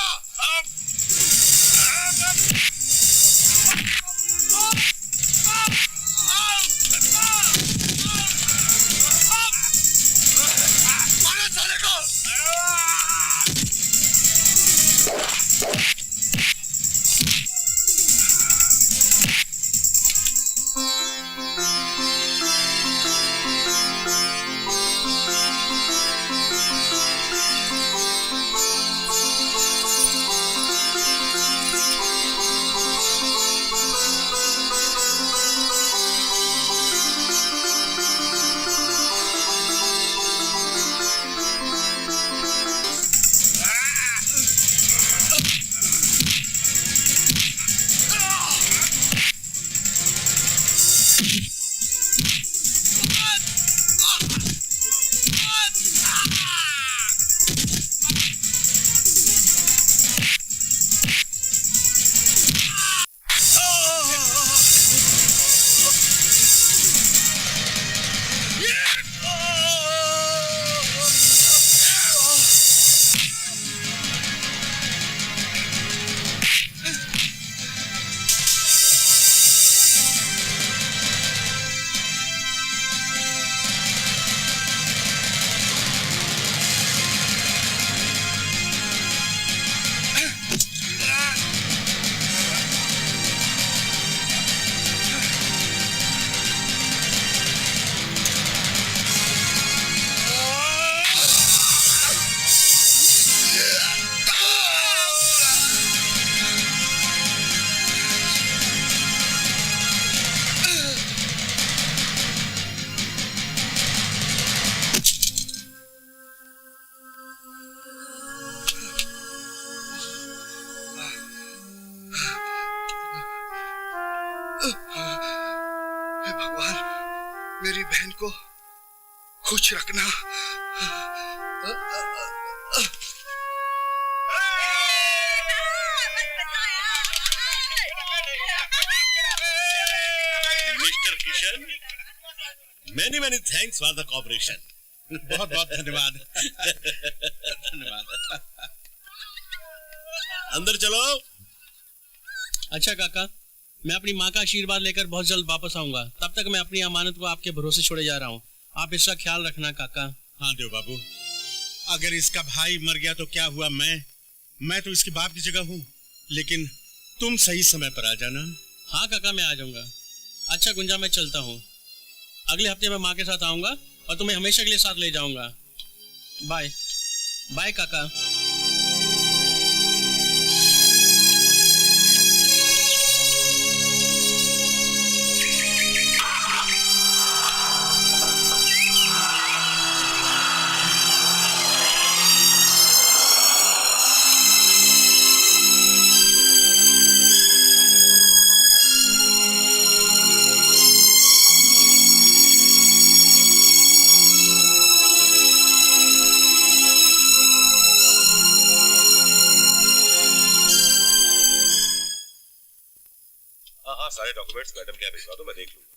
को खुश रखना। Mister Kishan, many thanks for the cooperation. बहुत बहुत धन्यवाद। धन्यवाद। अंदर चलो। अच्छा काका, मैं अपनी माँ का आशीर्वाद लेकर बहुत जल्द वापस आऊंगा। तब तक मैं अपनी अमानत को आपके भरोसे छोड़े जा रहा हूँ। आप इसका ख्याल रखना काका। हाँ देव बाबू, अगर इसका भाई मर गया तो क्या हुआ? मैं तो इसके बाप की जगह हूँ, लेकिन तुम सही समय पर आ जाना। हाँ काका, मैं आ जाऊंगा। अच्छा गुंजा, मैं चलता हूँ। अगले हफ्ते मैं माँ के साथ आऊंगा और तुम्हें हमेशा के लिए साथ ले जाऊंगा। बाय बाय काका। सारे डॉक्यूमेंट्स मैडम के यहाँ भिजवा दो, मैं देख लूंगा।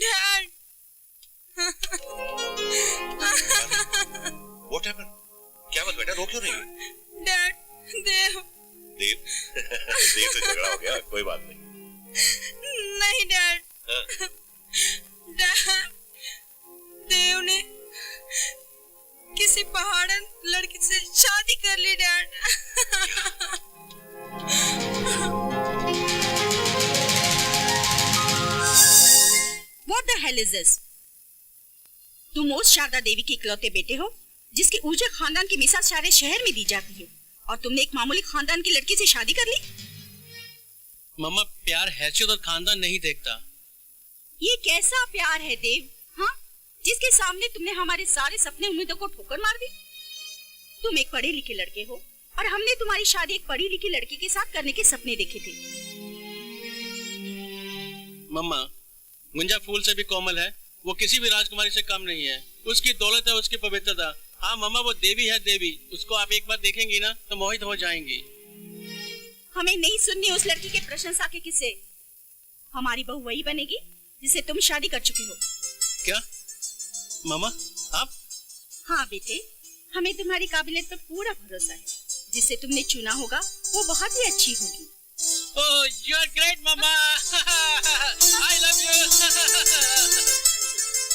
Dad, What happened? क्या बात बेटा, रो क्यों रही है? डैड, देव से झगड़ा हो गया? कोई बात नहीं। नहीं डैड। हाँ? डैड, देव ने किसी पहाड़न लड़की से शादी कर ली dad. What the hell is this? तुम उस शारदा देवी के इकलौते बेटे हो जिसकी ऊर्जा खानदान की मिसाल सारे शहर में दी जाती है, और तुमने एक मामूली खानदान की लड़की से शादी कर ली। मम्मा, प्यार हैसियत और खानदान नहीं देखता। ये कैसा प्यार है देव, हाँ, जिसके सामने तुमने हमारे सारे सपने उम्मीदों को ठोकर मार दी। तुम एक पढ़े लिखे लड़के हो और हमने तुम्हारी शादी एक पढ़ी लिखी लड़की के साथ करने के सपने देखे थे। मम्मा, गुंजा फूल से भी कोमल है, वो किसी भी राजकुमारी से कम नहीं है। उसकी दौलत है, उसकी पवित्रता। हाँ मम्मा, वो देवी है देवी। उसको आप एक बार देखेंगी ना तो मोहित हो जाएंगी। हमें नहीं सुननी उस लड़की के प्रशंसा के किस्से। हमारी बहू वही बनेगी जिसे तुम शादी कर चुके हो। क्या मामा, आप? हाँ बेटे, हमें तुम्हारी काबिलियत पर पूरा भरोसा है। जिसे तुमने चुना होगा वो बहुत ही अच्छी होगी। Oh, you are great, Mama. I love you.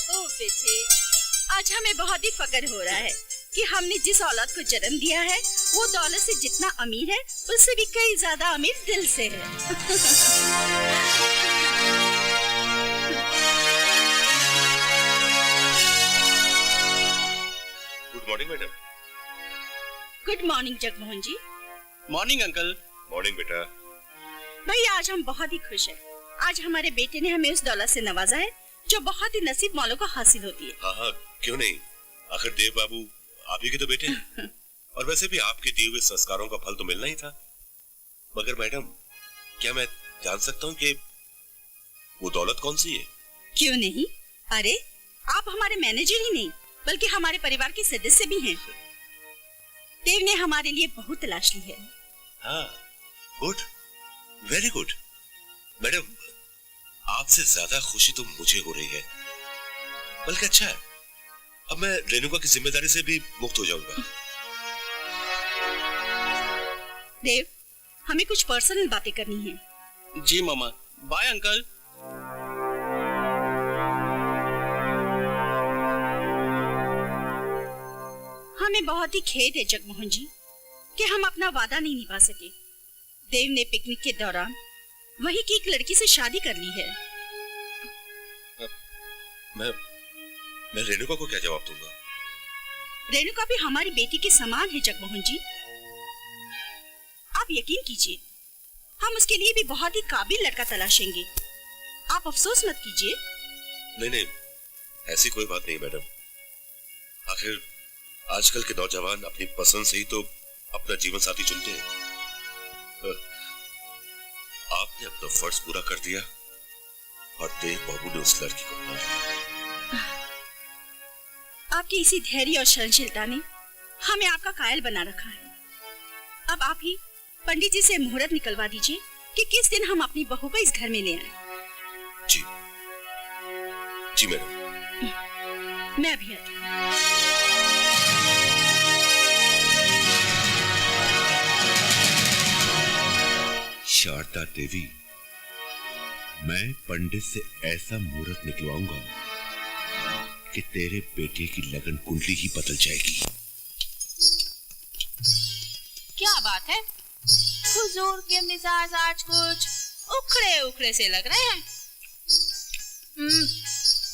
ओह बेटे, आज हमें बहुत ही फख्र हो रहा है कि हमने जिस औलाद को जन्म दिया है वो दौलत से जितना अमीर है उससे भी कई ज्यादा अमीर दिल से है। Good morning madam. Good morning Jagmohan ji. Morning uncle. Morning बेटा। भैया, आज हम बहुत ही खुश हैं। आज हमारे बेटे ने हमें उस दौलत से नवाजा है जो बहुत ही नसीब वालों को हासिल होती है। हाँ हाँ, क्यों नहीं। आखिर देव बाबू आप ही के तो बेटे हैं। और वैसे भी आपके दिए हुए संस्कारों का फल तो मिलना ही था। मगर मैडम, क्या मैं जान सकता हूँ कि वो दौलत कौन सी है? क्यों नहीं, अरे आप हमारे मैनेजर ही नहीं बल्कि हमारे परिवार के सदस्य भी हैं। देव ने हमारे लिए बहुत तलाश ली है। हाँ, गुड, वेरी गुड। मैडम, आपसे ज्यादा खुशी तो मुझे हो रही है। बल्कि अच्छा है, अब मैं रेणुका की जिम्मेदारी से भी मुक्त हो जाऊंगा। देव, हमें कुछ पर्सनल बातें करनी है। जी मामा। Bye uncle. हमें बहुत ही खेद है जगमोहन जी कि हम अपना वादा नहीं निभा सके। देव ने पिकनिक के दौरान वही की एक लड़की से शादी कर ली है। मैं रेणुका को क्या जवाब दूंगा? रेणुका भी हमारी बेटी के समान है जगमोहन जी। आप यकीन कीजिए, हम उसके लिए भी बहुत ही काबिल लड़का तलाशेंगे। आप अफसोस मत कीजिए। नहीं नहीं, ऐसी कोई बात नहीं मैडम। आखिर आजकल के नौजवान अपनी पसंद से ही तो अपना जीवन साथी चुनते हैं। आपने अपना फर्ज पूरा कर दिया और देव बाबू ने उस लड़की को अपना लिया। आपकी इसी धैर्य और सहनशीलता ने हमें आपका कायल बना रखा है। अब आप ही पंडित जी से मुहूर्त निकलवा दीजिए कि किस दिन हम अपनी बहू को इस घर में ले आए। जी जी मैडम। मैं भी आती हूँ। शारदा देवी, मैं पंडित से ऐसा मुहूर्त निकलवाऊंगा कि तेरे बेटे की लगन कुंडली ही बदल जाएगी। क्या बात है, हुजूर के मिजाज आज कुछ उखड़े उखड़े से लग रहे हैं।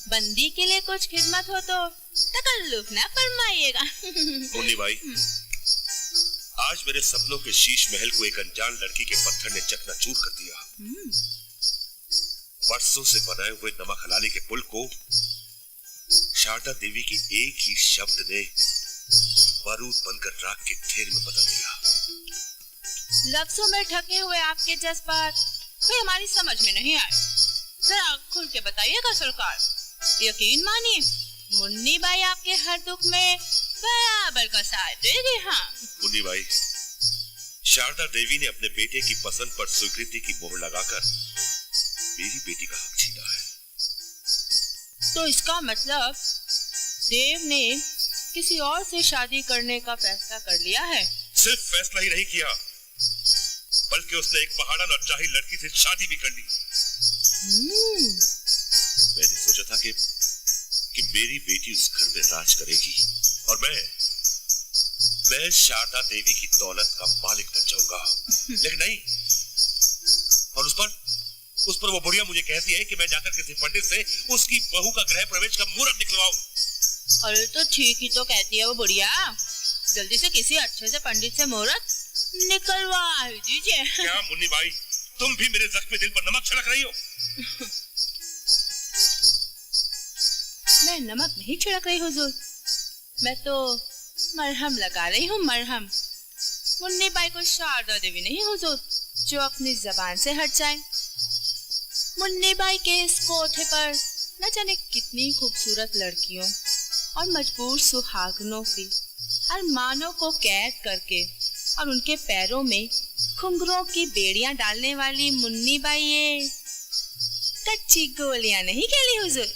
बंदी के लिए कुछ खिदमत हो तो तकल्लुफ ना फरमाइएगा। मुन्नी भाई, आज मेरे सपनों के शीश महल को एक अनजान लड़की के पत्थर ने चकनाचूर कर दिया। वर्षों से बनाए हुए नमक हलाली के पुल को शारदा देवी की एक ही शब्द ने बारूद बनकर राख के ढेर में बदल दिया। लफ्जों में ढके हुए आपके जज्बात वे हमारी समझ में नहीं आए। जरा खुल के बताइएगा सरकार। यकीन मानिए, मुन्नी बाई आपके हर दुख में बराबर का साथ देगी। हाँ मुन्नी भाई, शारदा देवी ने अपने बेटे की पसंद पर स्वीकृति की मोहर लगाकर मेरी बेटी का हक छीना है। तो इसका मतलब देव ने किसी और से शादी करने का फैसला कर लिया है। सिर्फ फैसला ही नहीं किया, बल्कि उसने एक पहाड़न और जाहिल लड़की से शादी भी कर ली। मैंने सोचा था कि मेरी बेटी उस घर में राज करेगी और मैं शारदा देवी की दौलत का मालिक बन जाऊंगा। लेकिन नहीं, और उस पर वो बुढ़िया मुझे कहती है कि मैं जाकर किसी पंडित से उसकी बहू का गृह प्रवेश का मुहूर्त निकलवाऊं। अरे तो ठीक ही तो कहती है वो बुढ़िया। जल्दी से किसी अच्छे से पंडित से मुहूर्त निकलवा दीजिए। क्या मुन्नी भाई, तुम भी मेरे जख्मी दिल पर नमक छिड़क रही हो? मैं नमक नहीं छिड़क रही हुजूर, मैं तो मरहम लगा रही हूँ, मरहम। मुन्नी बाई को शारदा देवी नहीं हुजूर जो अपनी जबान से हट जाए। मुन्नी बाई के इस कोठे पर न जाने कितनी खूबसूरत लड़कियों और मजबूर सुहागनों की अरमानों को कैद करके और उनके पैरों में घुंघरों की बेड़ियां डालने वाली मुन्नी बाई ये कच्ची गोलियां नहीं खेली हुजूर।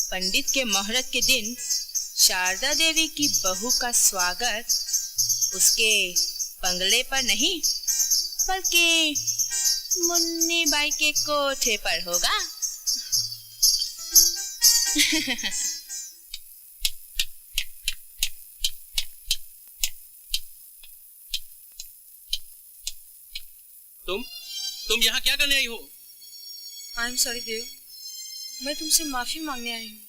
पंडित के मुहूर्त के दिन शारदा देवी की बहू का स्वागत उसके बंगले पर नहीं बल्कि मुन्नी बाई के कोठे पर होगा। तुम यहाँ क्या करने आई हो? आई एम सॉरी देव, मैं तुमसे माफी मांगने आई हूँ।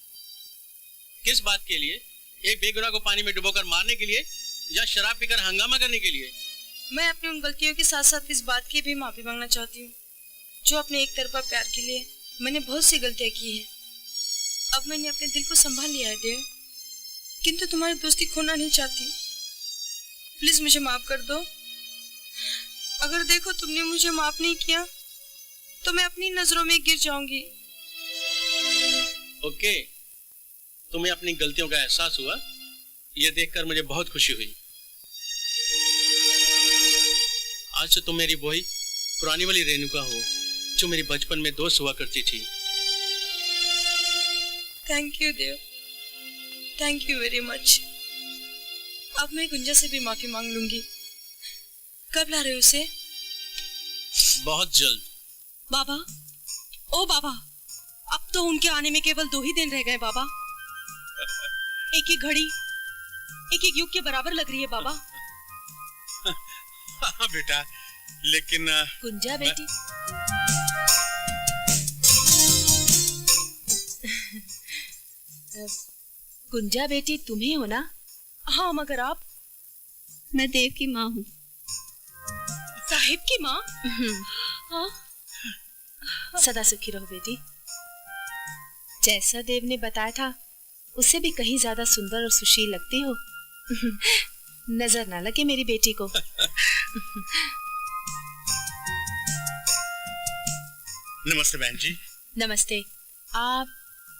किस बात के लिए? एक बेगुनाह को पानी में डुबोकर मारने के लिए या शराब पीकर हंगामा करने के लिए? मैं अपनी उन गलतियों के साथ साथ इस बात की भी माफी मांगना चाहती हूँ जो अपने एक तरफा प्यार के लिए मैंने बहुत सी गलतियां की हैं। अब मैंने अपने दिल को संभाल लिया है देव, किंतु तुम्हारी दोस्ती खोना नहीं चाहती। प्लीज मुझे माफ कर दो। अगर देखो तुमने मुझे माफ नहीं किया तो मैं अपनी नजरों में गिर जाऊंगी। ओके, तुम्हें अपनी गलतियों का एहसास हुआ, यह देखकर मुझे बहुत खुशी हुई। आज से तुम मेरी वही पुरानी वाली रेणुका हो जो मेरी बचपन में दोस्त हुआ करती थी। Thank you Dev, thank you very much. अब मैं गुंजा से भी माफी मांग लूंगी। कब ला रहे हो उसे? बहुत जल्द। बाबा, ओ बाबा, अब तो उनके आने में केवल 2 ही दिन रह गए बाबा। एक एक घड़ी एक एक युग के बराबर लग रही है बाबा। हाँ बेटा, लेकिन गुंजा बेटी, गुंजा बेटी तुम्ही हो ना? हाँ, मगर आप? मैं देव की माँ हूँ। साहिब की माँ? हाँ। सदा सुखी रहो बेटी। जैसा देव ने बताया था उससे भी कहीं ज्यादा सुंदर और सुशील लगती हो। नजर ना लगे मेरी बेटी को। नमस्ते बहन जी। नमस्ते। आप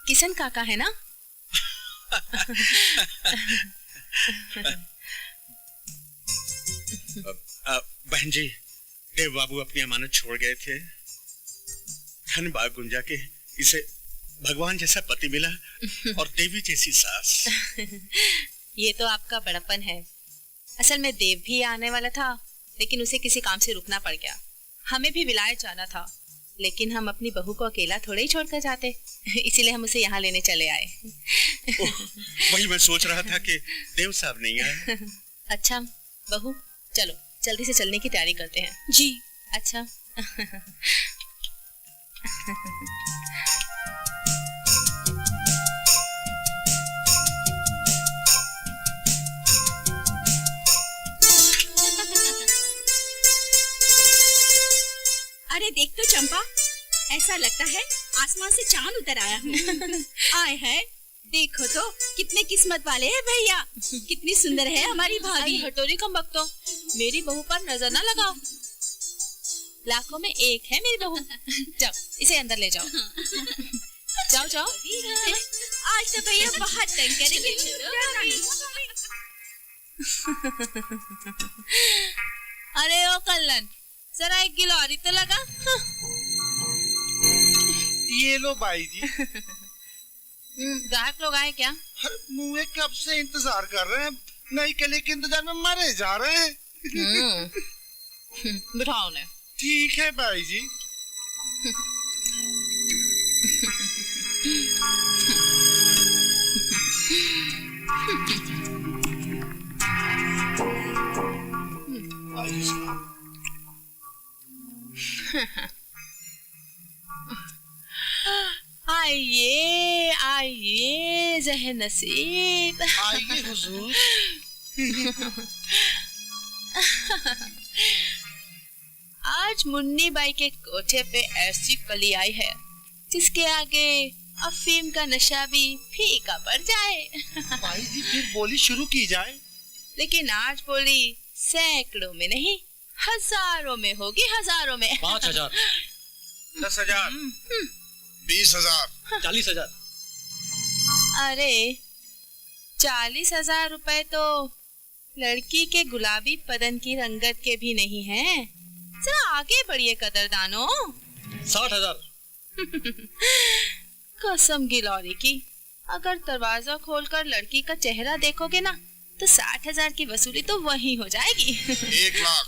किशन काका है ना? बहन जी, देव बाबू अपनी अमानत छोड़ गए थे। धन्यवाद गुंजा के इसे भगवान जैसा पति मिला और देवी जैसी सास। ये तो आपका बड़प्पन है। असल में देव भी आने वाला था, लेकिन उसे किसी काम से रुकना पड़ गया। हमें भी विलायत जाना था, लेकिन हम अपनी बहू को अकेला थोड़े ही छोड़कर जाते। इसीलिए हम उसे यहाँ लेने चले आए। वही मैं सोच रहा था कि देव साहब नहीं आए। अच्छा बहू, चलो जल्दी से चलने की तैयारी करते हैं। जी। अच्छा। अरे देख तो चंपा, ऐसा लगता है आसमान से चांद उतर आया हूँ। आए है, देखो तो कितने किस्मत वाले हैं भैया। कितनी सुंदर है हमारी भाभी। हटोरी कम बकतो, मेरी बहू पर नजर ना लगाओ। लाखों में एक है मेरी बहू। जाओ इसे अंदर ले जाओ। जाओ जाओ। आज तो भैया बहुत तंग करेंगे। अरे ओ कल्लन, जरा एक गिलौरी तो लगा। ये लो बाई जी। ग्राहक लोग आए क्या? मुझे कब से इंतजार कर रहे हैं, नई कली के इंतजार में मरे जा रहे हैं। बिठाओ ने। ठीक है बाई जी। आइए आइए ज़हर नसीब। आइए हुजूर। आज मुन्नी बाई के कोठे पे ऐसी कली आई है जिसके आगे अफीम का नशा भी फीका पड़ जाए। बाई जी फिर बोली शुरू की जाए। लेकिन आज बोली सैकड़ों में नहीं, हजारों में होगी, हजारों में। 5,000, 10,000, 20,000, 40,000। अरे 40,000 रुपए तो लड़की के गुलाबी बदन की रंगत के भी नहीं हैं। जरा आगे बढ़िए कदरदानो। 60,000। कसम गिलौरी की, अगर दरवाजा खोलकर लड़की का चेहरा देखोगे ना तो 60,000 की वसूली तो वही हो जाएगी। 1 लाख।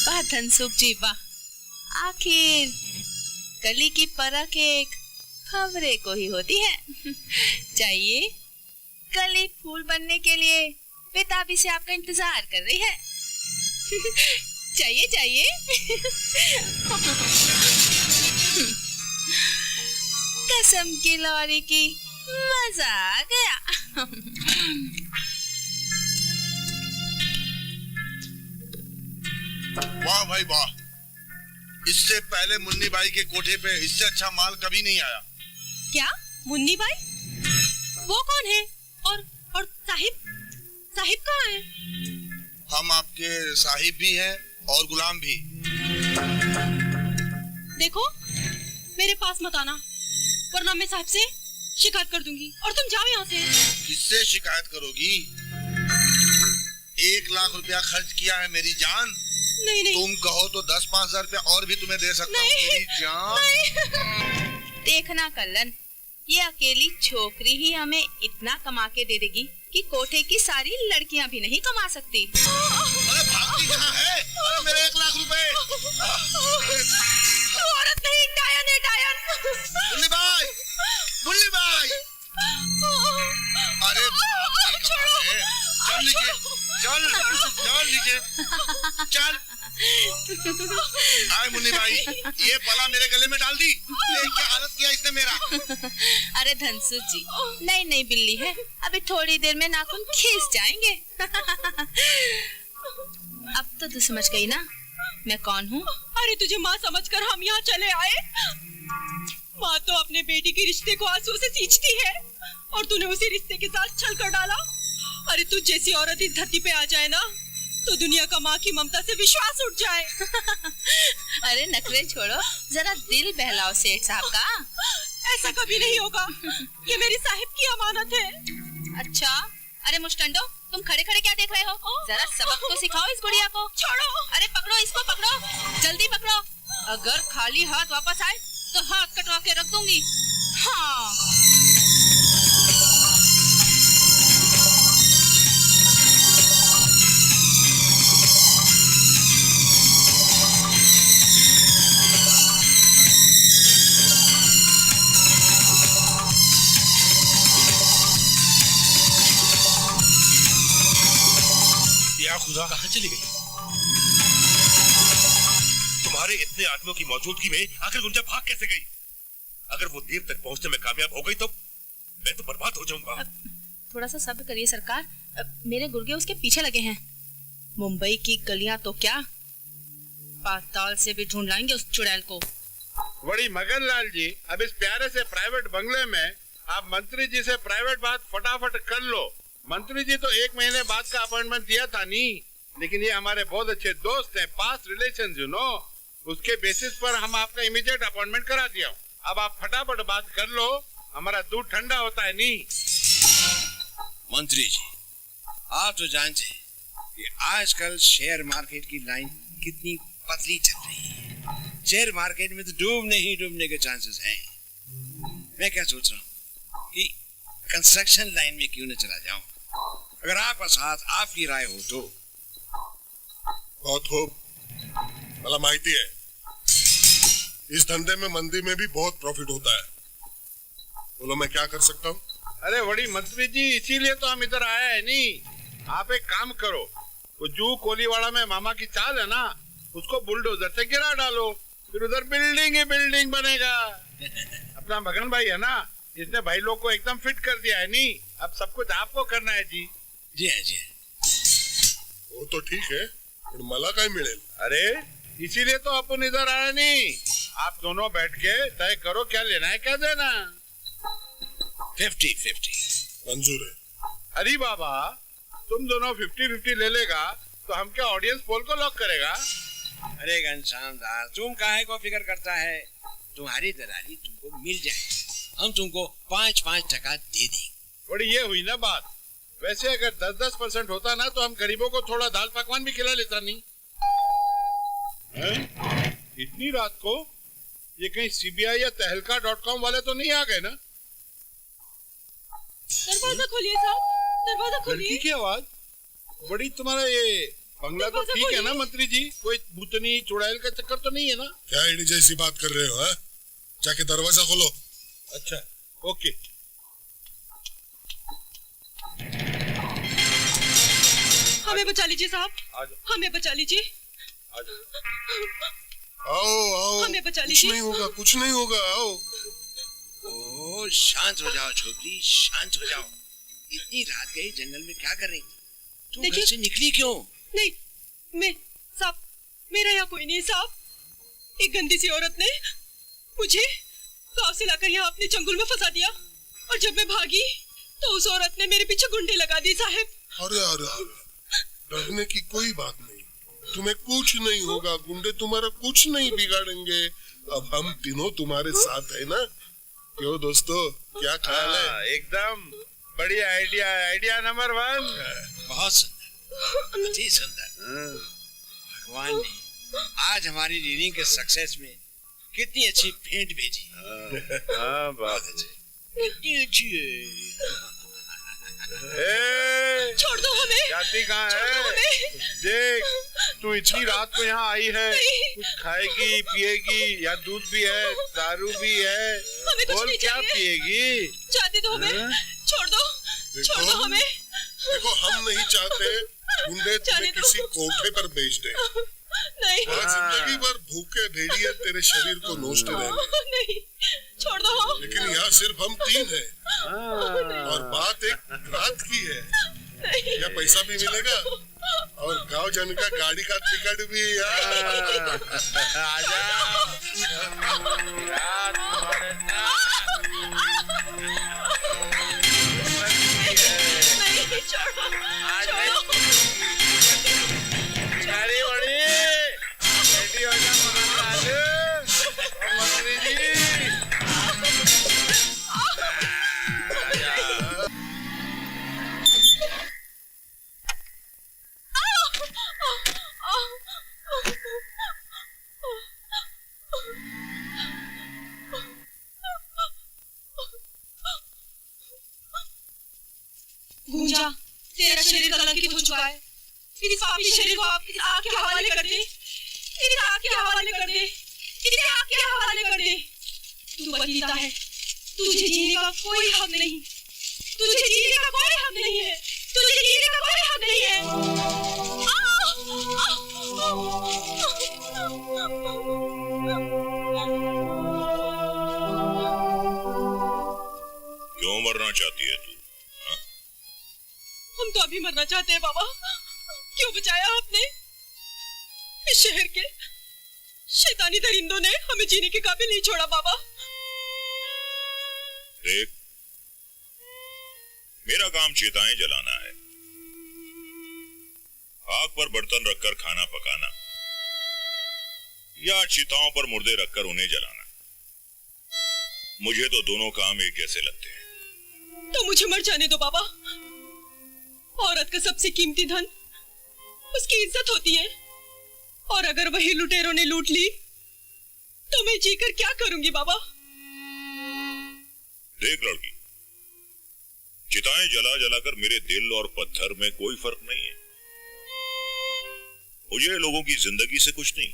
वाह धनसुख जी वाह, आखिर कली की परख एक खबरे को ही होती है। चाहिए कली फूल बनने के लिए बेताबी से आपका इंतजार कर रही है। चाहिए चाहिए। कसम की लौरी की, मजा आ गया। वाह भाई वाह, इससे पहले मुन्नी बाई के कोठे पे इससे अच्छा माल कभी नहीं आया। क्या मुन्नी बाई? वो कौन है? और साहिब कहाँ है? हम आपके साहिब भी हैं और गुलाम भी। देखो मेरे पास मत आना, वरना मैं साहब से शिकायत कर दूंगी। और तुम जाओ यहाँ से। किससे शिकायत करोगी? 1 लाख रुपया खर्च किया है मेरी जान। नहीं नहीं। तुम कहो तो 10-5,000 रुपया और भी तुम्हें दे सकता हूँ मेरी जान। देखना कल्लन, ये अकेली छोकरी ही हमें इतना कमा के दे देगी कि कोठे की सारी लड़कियां भी नहीं कमा सकती। अरे भागती कहाँ है? अरे मेरे 1 लाख रुपए। तू औरत नहीं, डायन है डायन। मुन्नी बाई, मुन्नी बाई। अरे चल नीचे, चल नीचे, चल। आए मुन्नी बाई, ये पला मेरे गले में डाल दी। ये क्या हालत किया इसने मेरा। अरे धनसुख जी, नहीं नहीं बिल्ली है, अभी थोड़ी देर में नाखून खींच जाएंगे। अब तो तू समझ गई ना मैं कौन हूँ? अरे तुझे माँ समझकर हम यहाँ चले आए। माँ तो अपने बेटी के रिश्ते को आंसू से सींचती है और तूने उसी रिश्ते के साथ छल कर डाला। अरे तू जैसी औरत इस धरती पे आ जाए ना तो दुनिया का माँ की ममता से विश्वास उठ जाए। अरे नखरे छोड़ो, जरा दिल बहलाओ सेठ साहब का। ऐसा कभी नहीं होगा, ये मेरी साहिब की अमानत है। अच्छा, अरे मुस्टंडो, तुम खड़े खड़े क्या देख रहे हो? जरा सबक तो सिखाओ इस गुड़िया को। छोड़ो। अरे पकड़ो इसको, पकड़ो, जल्दी पकड़ो। अगर खाली हाथ वापस आए तो हाथ कटवा के रख दूंगी। हाँ। या खुदा, कहाँ चली गई? तुम्हारे इतने आदमियों की मौजूदगी में आखिर गुंजा भाग कैसे गई? अगर वो देव तक पहुंचने में कामयाब हो गई तो मैं तो बर्बाद हो जाऊंगा। थोड़ा सा सब्र करिए सरकार, मेरे गुर्गे उसके पीछे लगे हैं। मुंबई की गलियां तो क्या, पाताल से भी ढूंढ लाएंगे उस चुड़ैल को। बड़ी मगन लाल जी, अब इस प्यारे से प्राइवेट बंगले में आप मंत्री जी से प्राइवेट बात फटाफट कर लो। मंत्री जी तो 1 महीने बाद का अपॉइंटमेंट दिया था नहीं, लेकिन ये हमारे बहुत अच्छे दोस्त हैं, पास्ट रिलेशन यू नो, उसके बेसिस पर हम आपका इमीडिएट अपॉइंटमेंट करा दिया। अब आप फटाफट बात कर लो, हमारा दूध ठंडा होता है नहीं। मंत्री जी, आप तो जानते हैं कि आजकल शेयर मार्केट की लाइन कितनी पतली चल रही है। शेयर मार्केट में तो डूबने ही डूबने के चांसेस हैं। मैं क्या सोच रहा हूँ कि कंस्ट्रक्शन लाइन में क्यों न चला जाऊं। अगर आपका साथ, आपकी राय हो तो। बहुत हो, मला माहिती है इस धंधे में मंदी में भी बहुत प्रॉफिट होता है। बोलो मैं क्या कर सकता हूँ? अरे बड़ी मंत्री जी, इसीलिए तो हम इधर आए हैं नहीं। आप एक काम करो, वो जू कोलीवाड़ा में मामा की चाल है ना, उसको बुलडोजर से गिरा डालो, फिर उधर बिल्डिंग ही बिल्डिंग बनेगा। अपना मगन भाई है ना, इसने भाई लोग को एकदम फिट कर दिया है नहीं। अब सब कुछ आपको करना है जी। जी है, जी है। वो तो ठीक है, पर मला काय मिळेल? अरे इसीलिए तो अपन इधर आए नहीं। आप दोनों बैठ के तय करो क्या लेना है क्या देना। 50-50 मंजूर है। अरे बाबा, तुम दोनों 50-50 ले लेगा तो हम क्या ऑडियंस पोल को लॉक करेगा? अरे घनश्यामदार, तुम काहे को फिक्र करता है? तुम्हारी दलाली तुमको मिल जाए, हम तुमको 5-5% दे देंगे। बड़ी ये हुई ना बात। वैसे अगर 10-10% होता ना तो हम गरीबों को थोड़ा दाल पकवान भी खिला लेता नहीं। इतनी रात को ये कहीं CBI या तहलका.com वाले तो नहीं आ गए ना? दरवाजा खोलिए साहब, दरवाजा खोलिए। लड़की की आवाज। बड़ी तुम्हारा ये बंगला तो ठीक है ना मंत्री जी? कोई भूतनी चुड़ैल का चक्कर तो नहीं है ना? क्या इडी जैसी बात कर रहे हो? जाके दरवाजा खोलो। अच्छा ओके। हमें बचा लीजिए साहब, हमें बचा लीजिए। आओ आओ, हमें बचा कुछ लीजिए। नहीं होगा, कुछ नहीं होगा, आओ। ओ शांत हो जाओ छोकरी, शांत हो जाओ। इतनी रात गई जंगल में क्या कर रही थी? तू घर से निकली क्यों? नहीं, मैं साहब, मेरा यहाँ कोई नहीं साहब। एक गंदी सी औरत ने मुझे गांव से लाकर यहाँ अपने चंगुल में फंसा दिया और जब मैं भागी तो उस औरत ने मेरे पीछे गुंडे लगा दी साहब। अरे अरे अरे, डरने की कोई बात नहीं, तुम्हें कुछ नहीं होगा। गुंडे तुम्हारा कुछ नहीं बिगाड़ेंगे। अब हम तीनों तुम्हारे साथ है ना? क्यों दोस्तों, क्या ख्याल है? एकदम बढ़िया आइडिया, आइडिया नंबर 1। बहुत सुंदर, अति सुंदर। भगवान ने आज हमारी रीडिंग के सक्सेस में कितनी अच्छी भेंट भेजी। हाँ बात अच्छी, कितनी अच्छी है। छोड़ दो हमें। जाती कहाँ है? देख, तू इतनी रात को यहाँ आई है, कुछ खाएगी पिएगी या दूध भी है, दारू भी है, बोल क्या पिएगी? जाती दो हमें, छोड़ दो, छोड़ दो हमें। देखो हम नहीं चाहते गुंडे तुम्हें किसी कोठे पर बेच दे। नहीं, जिंदगी भर भूखे भेड़िए तेरे शरीर को नोचते रहेंगे। नहीं, छोड़ दो। लेकिन यहाँ सिर्फ हम 3 हैं और बात एक रात की है। या पैसा भी मिलेगा और गांव जाने का गाड़ी का टिकट भी। आजा। गुंजा, तेरा शरीर कलंकित हो चुका है। इस पापी शरीर को आप इस आग के हवाले कर दे, इस आग के हवाले कर दे, इसे आग के हवाले कर दे। तू पतिता है, तुझे जीने का कोई हक नहीं, तुझे जीने का कोई हक नहीं है, तुझे जीने का कोई हक नहीं है। क्यों मरना चाहती है तू? हम तो अभी मरना चाहते हैं बाबा। क्यों बचाया आपने? इस शहर के शैतानी दरिंदों ने हमें जीने के काबिल नहीं छोड़ा बाबा। देख, मेरा काम चिताएं जलाना है, आग पर बर्तन रखकर खाना पकाना या चिताओं पर मुर्दे रखकर उन्हें जलाना। मुझे तो दोनों काम एक जैसे लगते हैं। तो मुझे मर जाने दो बाबा। औरत का सबसे कीमती धन उसकी इज्जत होती है, और अगर वही लुटेरों ने लूट ली तो मैं जीकर क्या करूंगी बाबा? देख लड़की, चिताएं जला जलाकर मेरे दिल और पत्थर में कोई फर्क नहीं है। मुझे लोगों की जिंदगी से कुछ नहीं।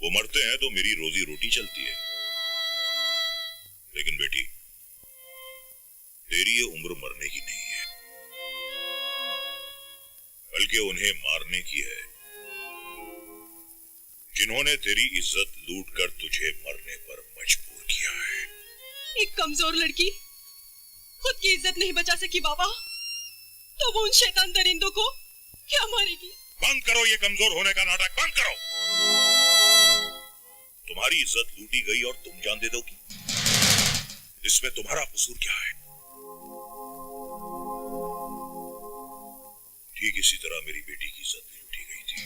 वो मरते हैं तो मेरी रोजी रोटी चलती है। लेकिन बेटी, तेरी ये उम्र मरने की नहीं है, बल्कि उन्हें मारने की है जिन्होंने तेरी इज्जत लूटकर तुझे मरने पर मजबूर किया है। एक कमजोर लड़की खुद की इज्जत नहीं बचा सकी बाबा, तो वो उन शैतान दरिंदों को क्या मारेगी? बंद करो ये कमजोर होने का नाटक, बंद करो। तुम्हारी इज्जत लूटी गई और तुम जान दे दोगी, इसमें तुम्हारा कसूर क्या है? ठीक इसी तरह मेरी बेटी की इज्जत भी लूटी गई थी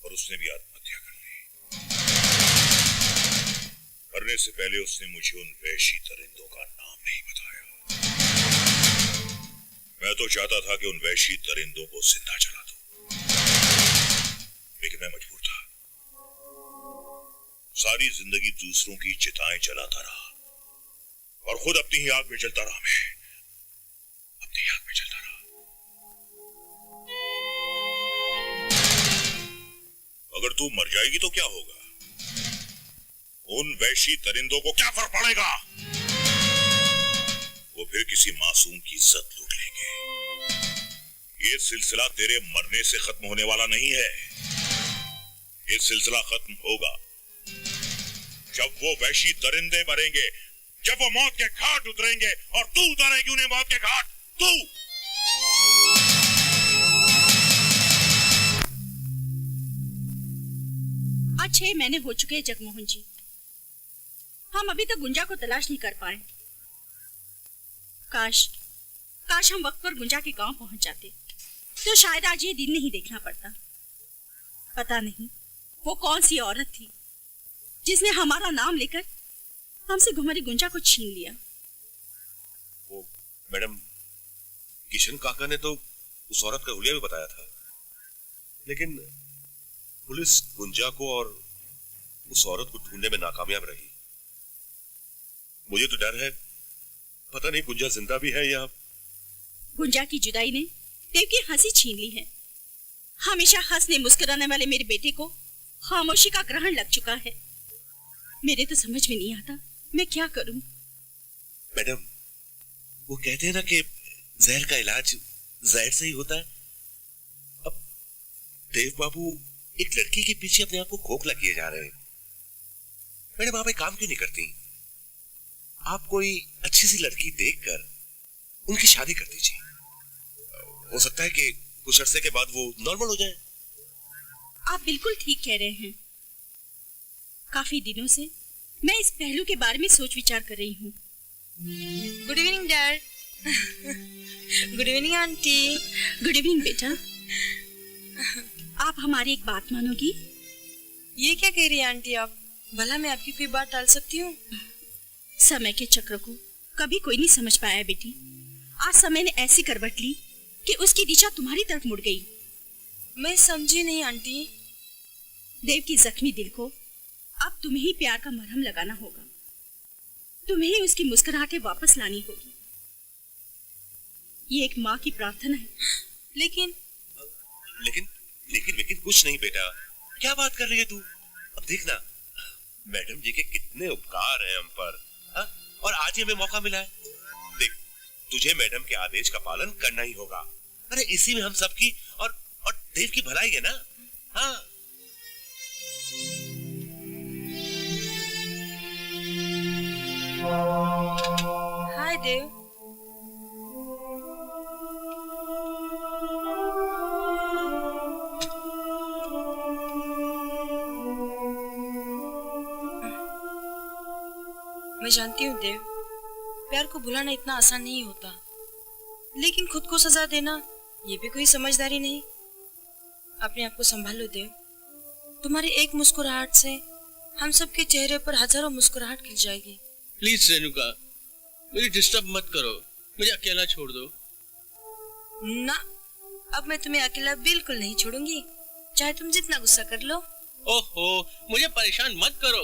और उसने भी आत्महत्या कर ली। मरने से पहले उसने मुझे उन वैशी दरिंदों का नाम नहीं बताया। मैं तो चाहता था कि उन वैशी दरिंदों को जिंदा जला दूं, लेकिन मैं मजबूर था। सारी जिंदगी दूसरों की चिताएं जलाता रहा और खुद अपनी ही आग में जलता रहा। मैं अपनी आग में जलता रहा। अगर तू मर जाएगी तो क्या होगा? उन वैशी दरिंदों को क्या फर्क पड़ेगा? वो फिर किसी मासूम की इज्जत लूट लेंगे। ये सिलसिला तेरे मरने से खत्म होने वाला नहीं है। ये सिलसिला खत्म होगा जब वो वैशी दरिंदे मरेंगे, जब वो मौत के घाट उतरेंगे और तू उतारेगी उन्हें मौत के घाट। तू 6 महीने हो चुके हैं जगमोहन जी, हम अभी तक गुंजा को तलाश नहीं कर पाए। काश हम वक्त पर गुंजा के गांव पहुंच जाते तो शायद आज ये दिन नहीं देखना पड़ता। पता नहीं वो कौन सी औरत थी जिसने हमारा नाम लेकर हमसे हमारी गुंजा को छीन लिया। वो मैडम, किशन काका ने तो उस औरत का हुलिया भी बताया था, लेकिन पुलिस गुंजा को और उस औरत को ढूंढने में नाकामयाब रही। मुझे तो डर है, पता नहीं गुंजा जिंदा भी है या। गुंजा की जुदाई ने देव की हंसी छीन ली है। हमेशा हंसने मुस्कुराने वाले मेरे बेटे को खामोशी का ग्रहण लग चुका है। मेरे तो समझ में नहीं आता मैं क्या करूं। मैडम, वो कहते हैं ना कि जहर का इलाज जहर से ही होता है। अब देव बाबू एक लड़की के पीछे अपने आप को खोखला किए जा रहे हैं। मैडम, आप एक काम क्यों नहीं करती? आप कोई अच्छी सी लड़की देखकर उनकी शादी कर दीजिए। हो सकता है कि कुछ अरसे के बाद वो नॉर्मल हो जाए। आप बिल्कुल ठीक कह रहे हैं। काफी दिनों से मैं इस पहलू के बारे में सोच विचार कर रही हूँ। Good evening dad. Good evening aunty. Good evening बेटा। आप हमारी एक बात मानोगी? ये क्या कह रही है आंटी आप? भला मैं आपकी कोई बात टाल सकती हूँ? समय के चक्र को कभी कोई नहीं समझ पाया बेटी। आज समय ने ऐसी करवट ली कि उसकी दिशा तुम्हारी तरफ मुड़ गई। मैं समझी नहीं आंटी। देव की जख्मी दिल को अब तुम्हें ही प्यार का मरहम लगाना होगा। तुम्हें ही उसकी मुस्कुराहटें वापस लानी होगी। ये एक माँ की प्रार्थना है। लेकिन लेकिन लेकिन लेकिन कुछ नहीं बेटा, क्या बात कर रही है तू? अब देखना, मैडम जी के कितने उपकार हैं हम पर, हा? और आज ही हमें मौका मिला है। देख, तुझे मैडम के आदेश का पालन करना ही होगा। अरे इसी में हम सबकी और देव की भलाई है ना। हाँ हाय देव। मैं जानती हूँ देव, प्यार को भुलाना इतना आसान नहीं होता, लेकिन खुद को सजा देना ये भी कोई समझदारी नहीं। अपने आप को संभालो देव। तुम्हारी एक मुस्कुराहट से हम सबके चेहरे पर हजारों मुस्कुराहट खिल जाएगी। प्लीज रेणुका, मुझे डिस्टर्ब मत करो, मुझे अकेला छोड़ दो। ना, अब मैं तुम्हें अकेला बिल्कुल नहीं छोड़ूंगी, चाहे तुम जितना गुस्सा कर लो। ओहो, मुझे परेशान मत करो।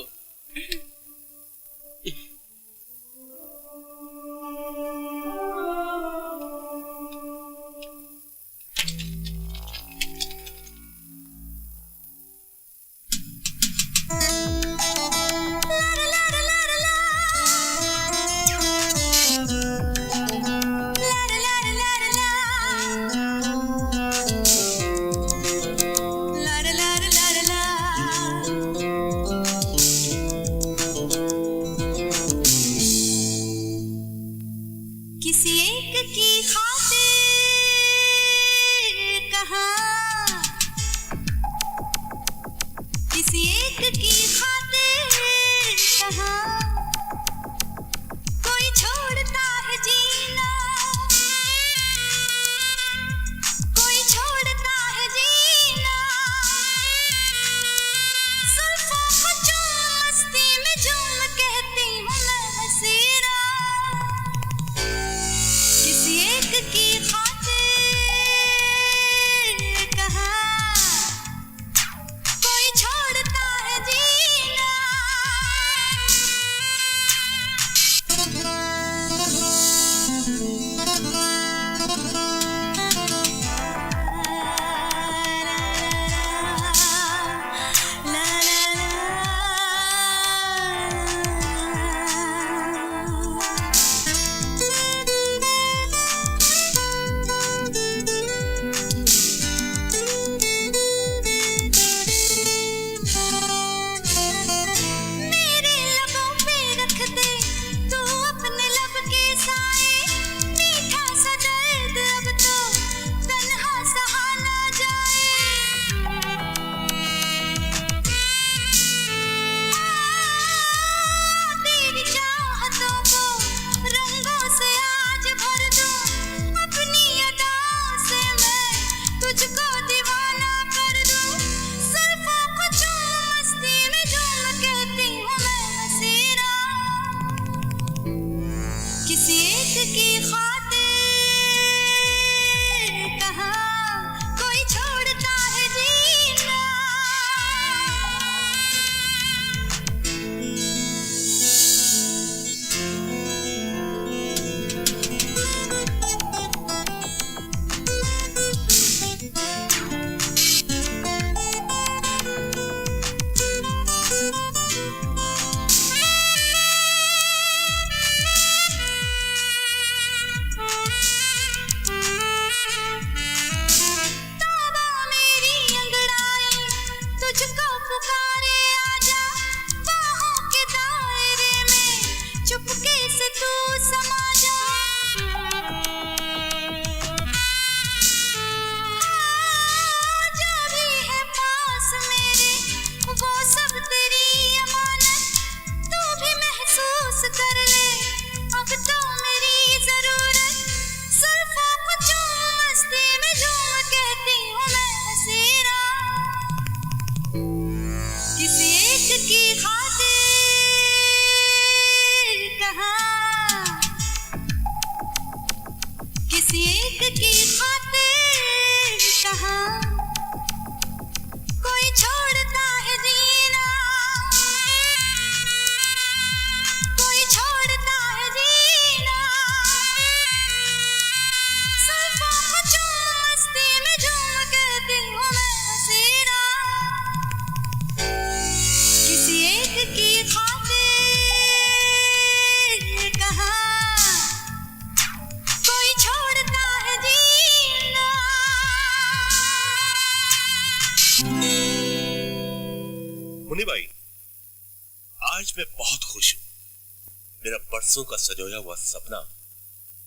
बरसों का सजोया हुआ सपना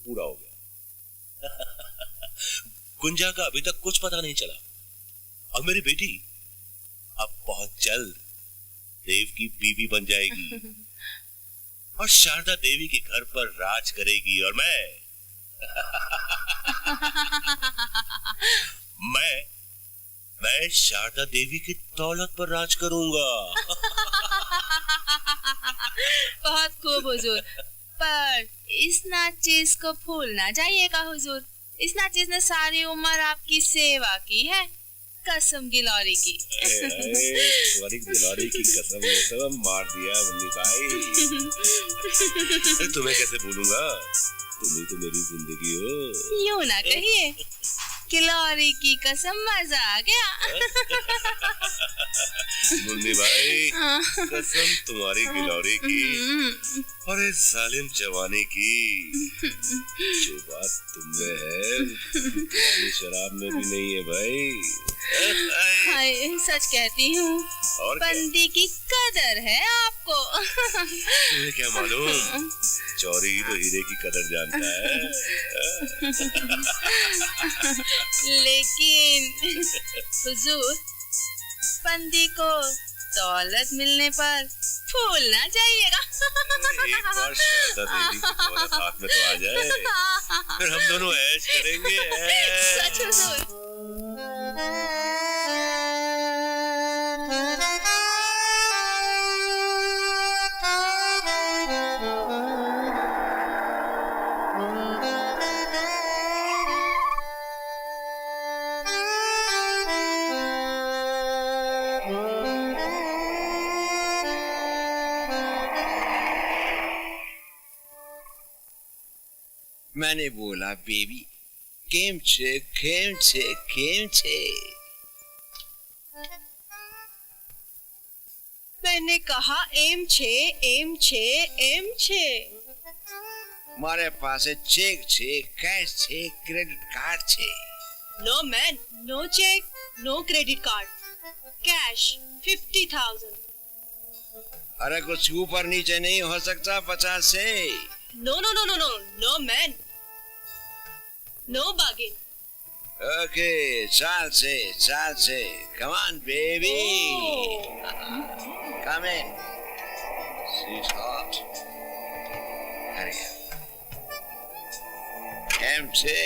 पूरा हो गया। गुंजा का अभी तक कुछ पता नहीं चला, और मेरी बेटी अब बहुत जल्द देव की बीवी बन जाएगी और शारदा देवी के घर पर राज करेगी, और मैं शारदा देवी की दौलत पर राज करूंगा। बहुत खूब हुजूर, पर इस नाचिस को भूलना चाहिएगा हुजूर। इस नाचिस ने सारी उम्र आपकी सेवा की है, कसम गिलौरी की। गिलौरी की कसम ने तो मार दिया मुन्नी भाई। तुम्हें कैसे भूलूंगा, तुम्ही तो मेरी जिंदगी हो। यूं ना कहिए, गिलौरी की कसम, मजा आ गया। मुन्नी भाई, कसम तुम्हारी गिलौरी की और इस जालिम जवानी की। जो बात तुमने है शराब में भी नहीं है भाई। हाय, सच कहती हूँ, बंदी की कदर है आपको। तुम्हें क्या मालूम, चोरी तो हीरे की कदर जानता है। लेकिन हुजूर, बंदी को दौलत मिलने पर भूलना चाहिएगा। एक बार शारदा देवी की दौलत हाथ में तो आ जाए, फिर हम दोनों ऐश करेंगे। सच हुजूर। मैंने बोला बेबी, केम छे केम छे केम छे। मैंने कहा एम छे एम छे एम छे। मारे पास चेक छे, कैश छे, क्रेडिट कार्ड छे। No man, no check, no credit card, cash 50,000। अरे कुछ ऊपर नीचे नहीं हो सकता 50 से। No no no no no no man, no bargain. Okay, चाल से, come on baby, come in, sweetheart, hurry up, empty.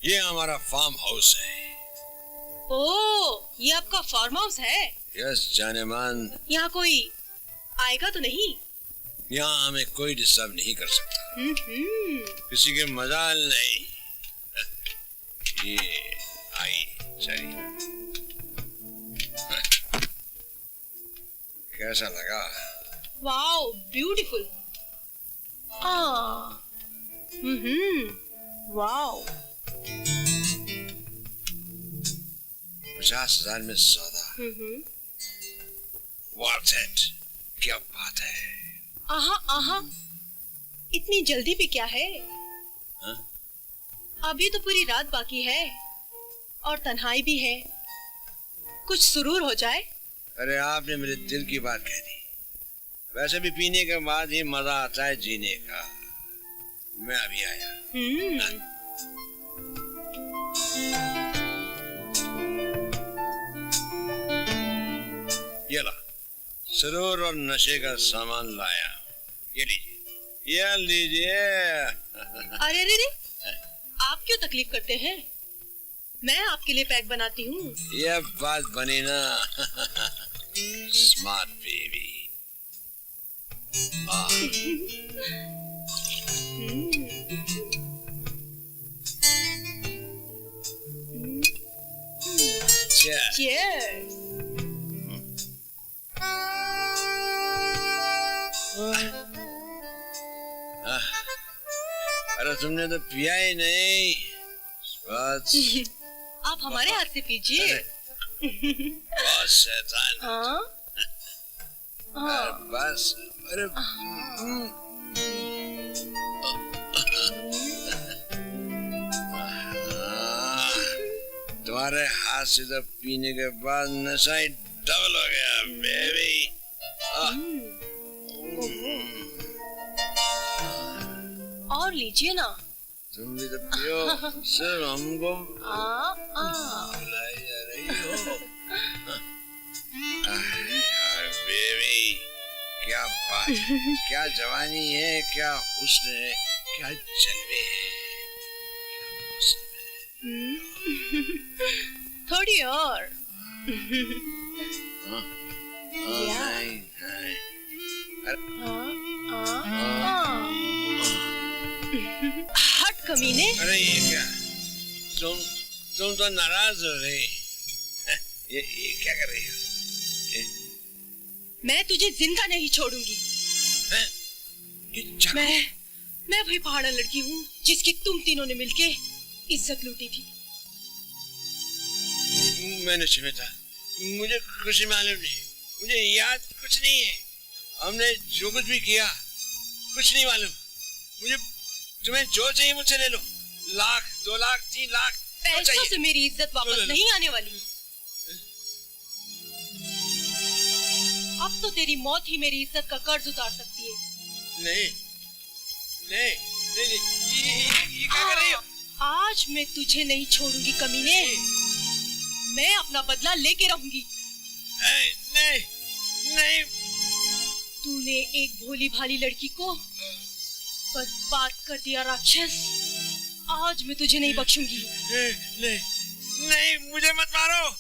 ये हमारा फार्म हाउस है। ओह, ये आपका फार्म हाउस है? यस जाने मन। यहाँ कोई आएगा तो नहीं? यहाँ हमें कोई डिस्टर्ब नहीं कर सकता। किसी के मजाल नहीं। ये आई चली। कैसा लगा? Wow, beautiful. वाओ। 50,000 में सौदा। What's it? क्या बात है? आहा, इतनी जल्दी भी क्या है? हा? अभी तो पूरी रात बाकी है और तन्हाई भी है। कुछ सुरूर हो जाए। अरे आपने मेरे दिल की बात कह दी। वैसे भी पीने के बाद ही मजा आता है जीने का। मैं अभी आया। ये ला, सुरूर और नशे का सामान लाया। ये लीजिए। अरे रे, आप क्यों तकलीफ करते हैं? मैं आपके लिए पैक बनाती हूँ। ये बात बनी ना। Smart baby. Cheers. अरे तुमने तो पिया ही नहीं। आप हमारे हाथ से पीजिए। बहुत शैतान। बस अरे तुम्हारे हाथ से तो पीने के बाद नशा ही डबल हो गया बेबी। और लीजिए ना। तुम भी तो पियो, सिर्फ हमको बुलाई जा रही हो। बेबी क्या बात है, क्या जवानी है, क्या हुस्न है, क्या जलवे हैं, क्या मौसम है। थोड़ी और। हट कमीने। अरे ये क्या, तुम तो नाराज हो रही। ये क्या कर रही हो? मैं तुझे जिंदा नहीं छोड़ूंगी। मैं वही पहाड़ा लड़की हूँ जिसकी तुम तीनों ने मिलके इज्जत लूटी थी। मैंने सुना था, मुझे कुछ मालूम नहीं, मुझे याद कुछ नहीं है। हमने जो कुछ भी किया कुछ नहीं मालूम मुझे। तुम्हें जो चाहिए मुझसे ले लो, 1 लाख 2 लाख 3 लाख। पैसों से मेरी इज्जत वापस नहीं आने वाली। अब तो तेरी मौत ही मेरी इज्जत का कर्ज उतार सकती है। नहीं नहीं नहीं, ये क्या कर रही हो? आज मैं तुझे नहीं छोड़ूंगी कमीने। मैं अपना बदला लेके रहूंगी। नहीं नहीं, तूने एक भोली भाली लड़की को बर्बाद कर दिया राक्षस। आज मैं तुझे नहीं बख्शूंगी। नहीं नहीं, मुझे मत मारो।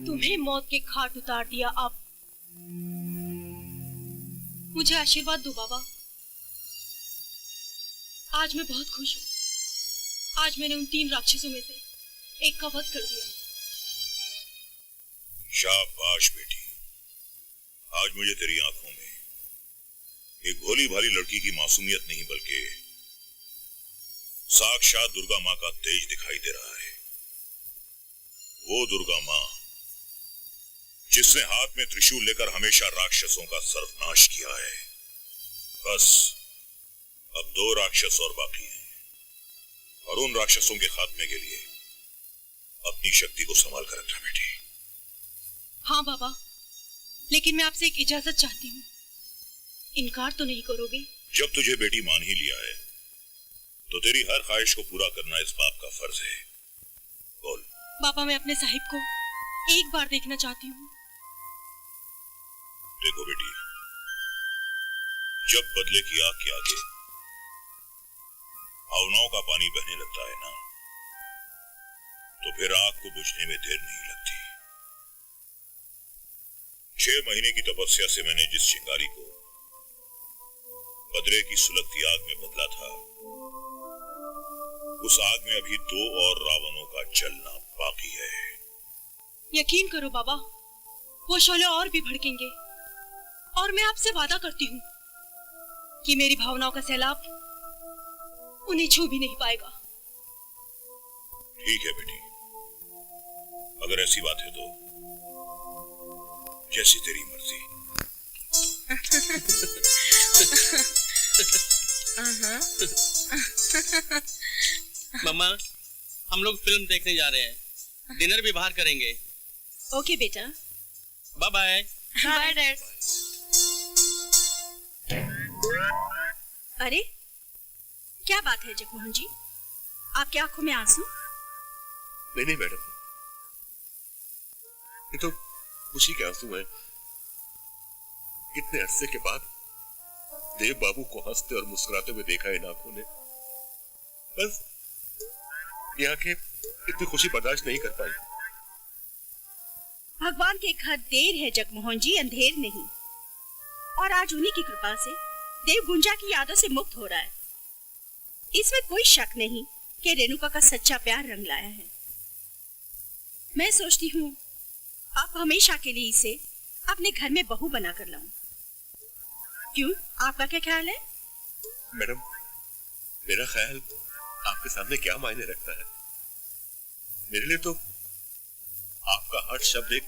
तुम्हें मौत के घाट उतार दिया। अब मुझे आशीर्वाद दो बाबा। आज मैं बहुत खुश हूँ। आज मैंने उन 3 राक्षसों में से एक का वध कर दिया। शाबाश बेटी, आज मुझे तेरी आंखों में एक भोली भाली लड़की की मासूमियत नहीं बल्कि साक्षात दुर्गा माँ का तेज दिखाई दे रहा है। वो दुर्गा माँ जिसने हाथ में त्रिशूल लेकर हमेशा राक्षसों का सर्वनाश किया है। बस अब 2 राक्षस और बाकी हैं और उन राक्षसों के खात्मे के लिए अपनी शक्ति को संभाल कर रखना बेटी। हाँ बाबा, लेकिन मैं आपसे एक इजाजत चाहती हूँ। इनकार तो नहीं करोगे? जब तुझे बेटी मान ही लिया है तो तेरी हर ख्वाहिश को पूरा करना इस बाप का फर्ज है। बोल। बाबा, मैं अपने साहिब को एक बार देखना चाहती हूँ। देखो बेटी, जब बदले की आग के आगे भावनाओं का पानी बहने लगता है ना, तो फिर आग को बुझने में देर नहीं लगती। 6 महीने की तपस्या से मैंने जिस चिंगारी को बदले की सुलगती आग में बदला था, उस आग में अभी 2 और रावणों का जलना बाकी है। यकीन करो बाबा, वो शोले और भी भड़केंगे और मैं आपसे वादा करती हूँ कि मेरी भावनाओं का सैलाब उन्हें छू भी नहीं पाएगा। ठीक है बेटी, अगर ऐसी बात है तो जैसी तेरी मर्जी। मम्मा, हम लोग फिल्म देखने जा रहे हैं, डिनर भी बाहर करेंगे। ओके बेटा, बाय बाय। Bye dad. अरे क्या बात है जगमोहन जी, आपकी आंखों में आंसू? नहीं मैडम, ये तो खुशी के आंसू हैं। इतने अरसे के बाद देव बाबू को हंसते और मुस्कुराते हुए देखा इन आंखों ने। बस ये आंखें इतनी खुशी बर्दाश्त नहीं कर पाई। भगवान के घर देर है जगमोहन जी, अंधेर नहीं। और आज उन्हीं की कृपा से देव गुंजा की यादों से मुक्त हो रहा है। इसमें कोई शक नहीं कि रेणुका का सच्चा प्यार रंग लाया है। मैं सोचती हूँ आप हमेशा के लिए इसे अपने घर में बहू बनाकर लाऊं। क्यों, आपका क्या ख्याल है? मैडम, मेरा ख्याल आपके सामने क्या मायने रखता है? मेरे लिए तो आपका हर शब्द एक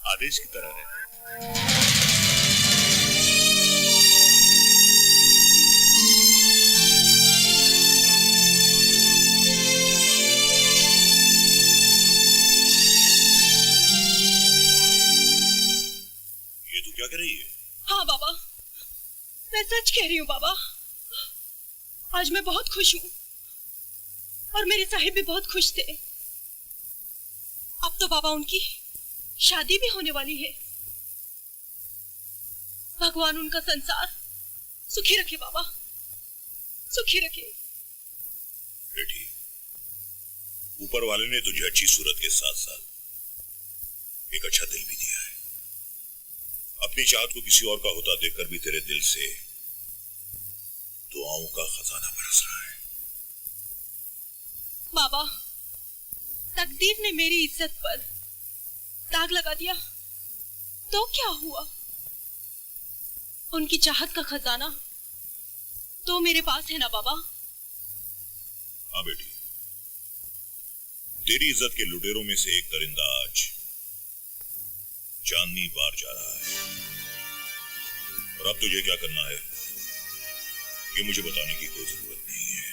आदेश की तरह है। ये तू क्या कह रही है? हाँ बाबा, मैं सच कह रही हूँ बाबा। आज मैं बहुत खुश हूँ और मेरे साहिब भी बहुत खुश थे। अब तो बाबा उनकी शादी भी होने वाली है। भगवान उनका संसार सुखी रखे बाबा, सुखी रखे। बेटी, ऊपर वाले ने तुझे अच्छी सूरत के साथ साथ एक अच्छा दिल भी दिया है। अपनी चाहत को किसी और का होता देखकर भी तेरे दिल से दुआओं का खजाना बरस रहा है। बाबा, तकदीर ने मेरी इज्जत पर दाग लगा दिया तो क्या हुआ? उनकी चाहत का खजाना तो मेरे पास है ना बाबा। हाँ बेटी, तेरी इज्जत के लुटेरों में से एक दरिंदा आज चांदनी बार जा रहा है। और अब तुझे क्या करना है ये मुझे बताने की कोई जरूरत नहीं है।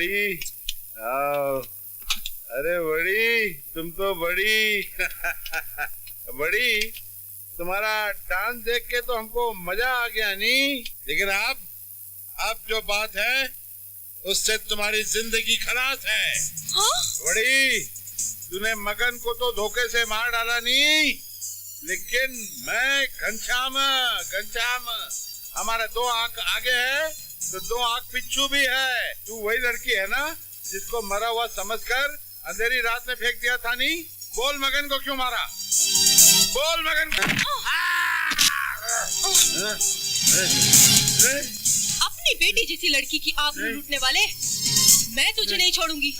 बड़ी आओ। अरे बड़ी, तुम तो बड़ी बड़ी, तुम्हारा डांस देख के तो हमको मजा आ गया नहीं, लेकिन अब जो बात है उससे तुम्हारी जिंदगी खलास है। हाँ? बड़ी, तूने मगन को तो धोखे से मार डाला नहीं, लेकिन मैं घनश्याम हमारे 2 आंख आगे है तो 2 आंख पिछू भी है। तू वही लड़की है ना जिसको मरा हुआ समझकर अंधेरी रात में फेंक दिया था नहीं? बोल मगन को क्यों मारा? बोल मगन को। अपनी बेटी जैसी लड़की की आबरू लूटने वाले, मैं तुझे नहीं छोड़ूंगी।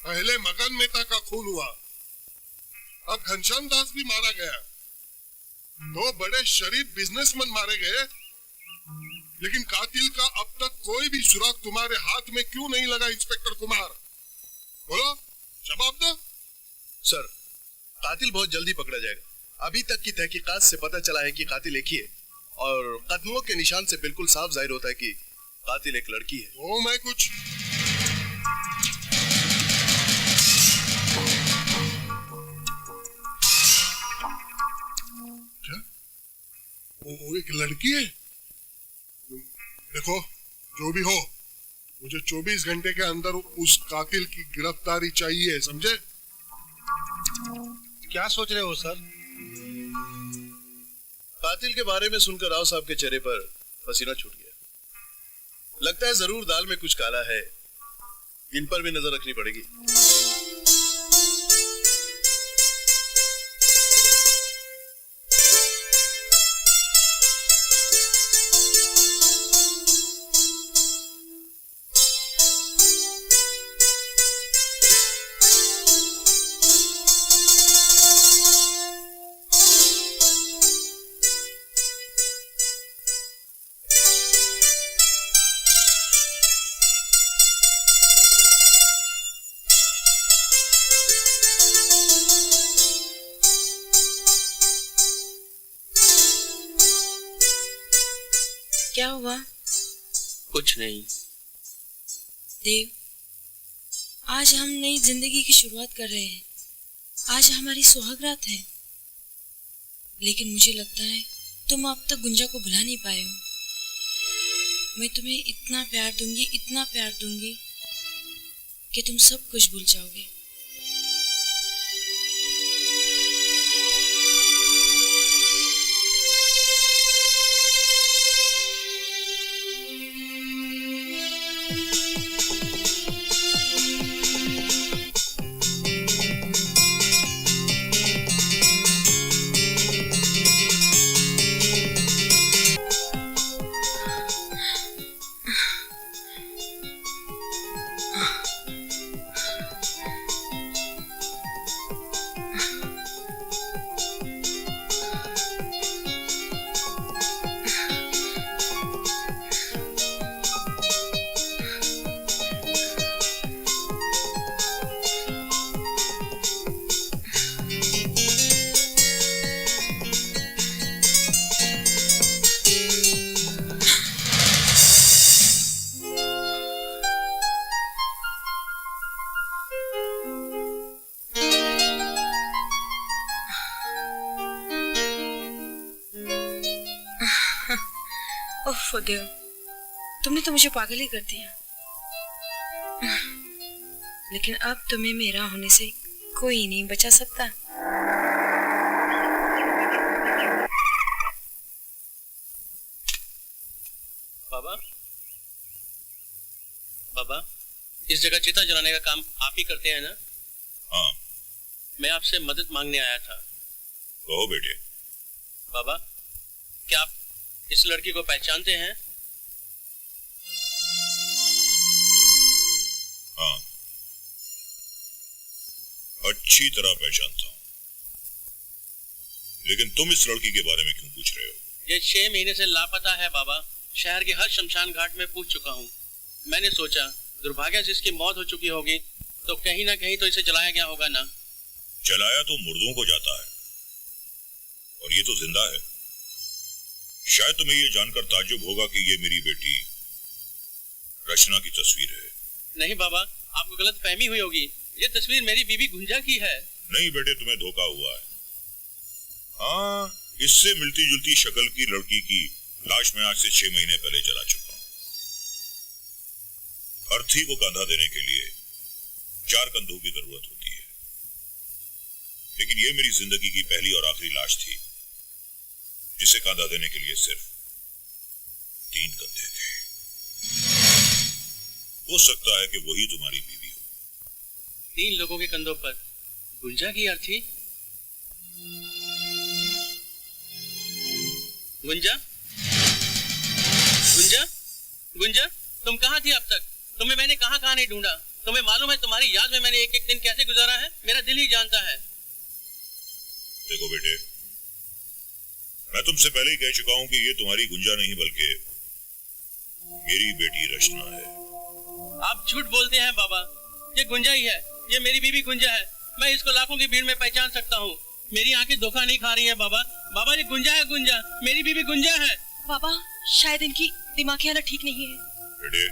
पहले मगन मेहता का खून हुआ, अब घनश्याम दास भी मारा गया। 2 बड़े शरीफ बिजनेसमैन मारे गए, लेकिन कातिल का अब तक कोई भी सुराग तुम्हारे हाथ में क्यों नहीं लगा इंस्पेक्टर कुमार? बोलो, जवाब दो। सर, कातिल बहुत जल्दी पकड़ा जाएगा। अभी तक की तहकीकात से पता चला है कि कातिल एक ही है, और कदमों के निशान से बिल्कुल साफ जाहिर होता है कि कातिल एक लड़की है। वो मैं कुछ वो एक लड़की है। देखो, जो भी हो, मुझे 24 घंटे के अंदर उस कातिल की गिरफ्तारी चाहिए, समझे? क्या सोच रहे हो सर? कातिल के बारे में सुनकर राव साहब के चेहरे पर पसीना छूट गया। लगता है जरूर दाल में कुछ काला है, इन पर भी नजर रखनी पड़ेगी। क्या हुआ? कुछ नहीं। देव, आज हम नई जिंदगी की शुरुआत कर रहे हैं। आज हमारी सुहागरात है, लेकिन मुझे लगता है तुम अब तक गुंजा को भुला नहीं पाए हो। मैं तुम्हें इतना प्यार दूंगी कि तुम सब कुछ भूल जाओगे। ओह देव, तुमने तो मुझे पागल ही कर दिया। लेकिन अब तुम्हें मेरा होने से कोई नहीं बचा सकता। बाबा, इस जगह चिता जलाने का काम आप ही करते हैं ना? हाँ। मैं आपसे मदद मांगने आया था। कहो बेटे। बाबा, क्या आप इस लड़की को पहचानते हैं? हाँ, अच्छी तरह पहचानता हूँ। लेकिन तुम इस लड़की के बारे में क्यों पूछ रहे हो? ये 6 महीने से लापता है बाबा। शहर के हर शमशान घाट में पूछ चुका हूँ। मैंने सोचा दुर्भाग्य से इसकी मौत हो चुकी होगी, तो कहीं ना कहीं तो इसे जलाया गया होगा ना। जलाया तो मुर्दों को जाता है, और ये तो जिंदा है। शायद तुम्हें ये जानकर ताज्जुब होगा कि ये मेरी बेटी रचना की तस्वीर है। नहीं बाबा, आपको गलत फहमी हुई होगी। ये तस्वीर मेरी बीबी गुंजा की है। नहीं बेटे, तुम्हें धोखा हुआ है। हाँ, इससे मिलती जुलती शक्ल की लड़की की लाश मैं आज से 6 महीने पहले जला चुका हूं। अर्थी को कंधा देने के लिए 4 कंधों की जरूरत होती है, लेकिन ये मेरी जिंदगी की पहली और आखिरी लाश थी जिसे कंधा देने के लिए सिर्फ 3 कंधे थे। हो सकता है कि वही तुम्हारी बीवी हो। 3 लोगों के कंधों पर गुंजा की अर्थी। गुंजा, गुंजा, गुंजा, तुम कहाँ थी अब तक? तुम्हें मैंने कहाँ नहीं ढूंढा। तुम्हें मालूम है तुम्हारी याद में मैंने एक दिन कैसे गुजारा है? मेरा दिल ही जानता है। देखो बेटे, मैं तुमसे पहले ही कह चुका हूं कि ये तुम्हारी गुंजा नहीं बल्कि मेरी बेटी रचना है। आप झूठ बोलते हैं बाबा। ये गुंजा ही है, ये मेरी बीबी गुंजा है। मैं इसको लाखों की भीड़ में पहचान सकता हूँ। मेरी आंखें धोखा नहीं खा रही है बाबा। बाबा, ये गुंजा है, गुंजा मेरी बीबी गुंजा है। बाबा, शायद इनकी दिमागी हालत ठीक नहीं है। बेटे,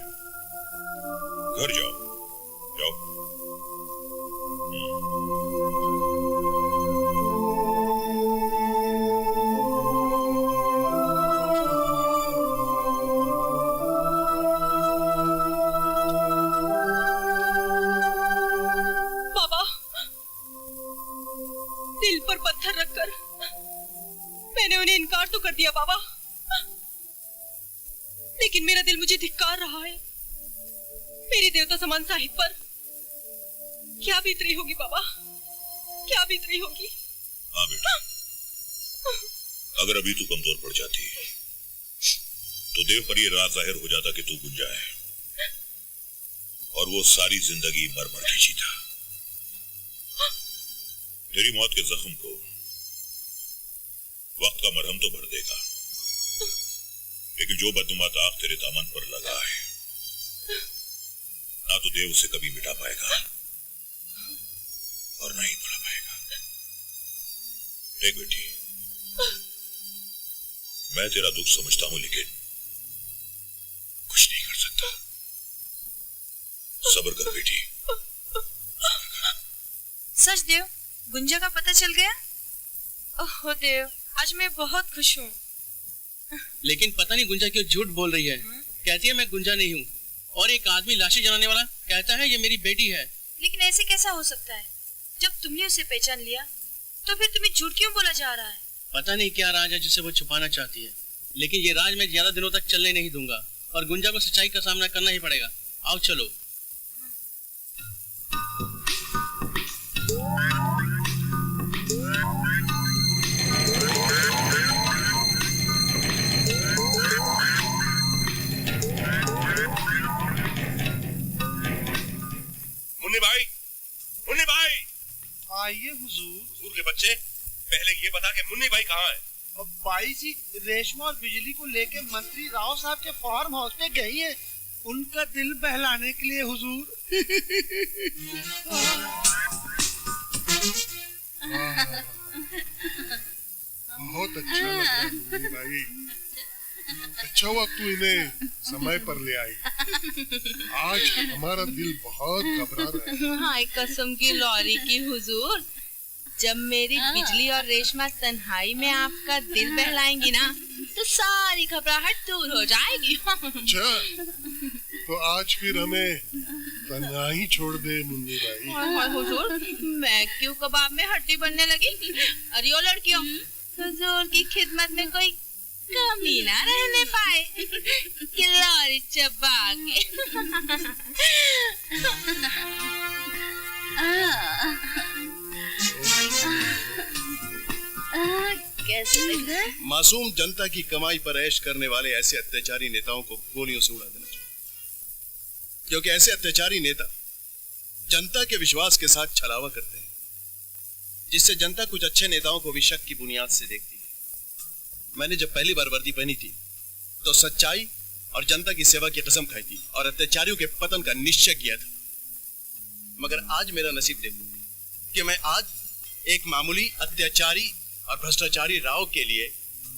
घर जाओ, जाओ। बाबा, दिल पर पत्थर रखकर मैंने उन्हें इनकार तो कर दिया बाबा, लेकिन मेरा दिल मुझे धिक्कार रहा है। मेरी देवता समान साहिब पर क्या बीत रही होगी बाबा, क्या बीत रही होगी? हाँ बेटा, अगर अभी तू कमजोर पड़ जाती तो देव पर ये राज जाहिर हो जाता कि तू गुंजा है, और वो सारी जिंदगी मर मर के जीता। तेरी मौत के जख्म को वक्त का मरहम तो भर देगा, लेकिन जो बदनुमा दाग तेरे दामन पर लगा है ना तो देव उसे कभी मिटा पाएगा और ना ही भुला पाएगा। देख बेटी, मैं तेरा दुख समझता हूं, लेकिन कुछ नहीं कर सकता। सब्र कर बेटी। सच देव, गुंजा का पता चल गया? ओह देव, आज मैं बहुत खुश हूँ। लेकिन पता नहीं गुंजा क्यों झूठ बोल रही है। कहती है मैं गुंजा नहीं हूँ, और एक आदमी लाशें जलाने वाला कहता है ये मेरी बेटी है। लेकिन ऐसे कैसा हो सकता है? जब तुमने उसे पहचान लिया तो फिर तुम्हें झूठ क्यों बोला जा रहा है? पता नहीं क्या राज है जिसे वो छुपाना चाहती है, लेकिन ये राज मैं ज्यादा दिनों तक चलने नहीं दूंगा, और गुंजा को सच्चाई का सामना करना ही पड़ेगा। आओ चलो। मुन्नी भाई, मुन्नी भाई। आइए हुजूर। हुजूर के बच्चे, पहले ये बता कि मुन्नी भाई कहाँ है? अब बाई जी रेशमा और बिजली को लेके मंत्री राव साहब के फार्म हाउस पे गई है, उनका दिल बहलाने के लिए हुजूर। बहुत अच्छा लग रहा है मुन्नी भाई। अच्छा हुआ तू इन्हें समय पर ले आई। आज हमारा दिल बहुत घबरा रहा है। हाय कसम की लॉरी की हुजूर, जब मेरी बिजली और रेशमा तन्हाई में आपका दिल बहलाएंगी ना तो सारी घबराहट दूर हो जाएगी। अच्छा, तो आज फिर हमें तन्हाई छोड़ दे मुन्नी भाई। हाय हुजूर, मैं क्यों कबाब में हड्डी बनने लगी? अरे ओ लड़कियों, हुजूर की खिदमत में कोई कमी ना रहने पाए कि लॉरी चबा के। कैसे लग रहा है? मासूम जनता की कमाई पर ऐश करने वाले ऐसे अत्याचारी नेताओं को गोलियों से उड़ा देना चाहिए, क्योंकि ऐसे अत्याचारी नेता जनता के विश्वास के साथ छलावा करते हैं, जिससे जनता कुछ अच्छे नेताओं को भी शक की बुनियाद से देखती है। मैंने जब पहली बार वर्दी पहनी थी तो सच्चाई और जनता की सेवा की कसम खाई थी और अत्याचारियों के पतन का निश्चय किया था। मगर आज मेरा नसीब देखो कि मैं आज एक मामूली अत्याचारी और भ्रष्टाचारी राव के लिए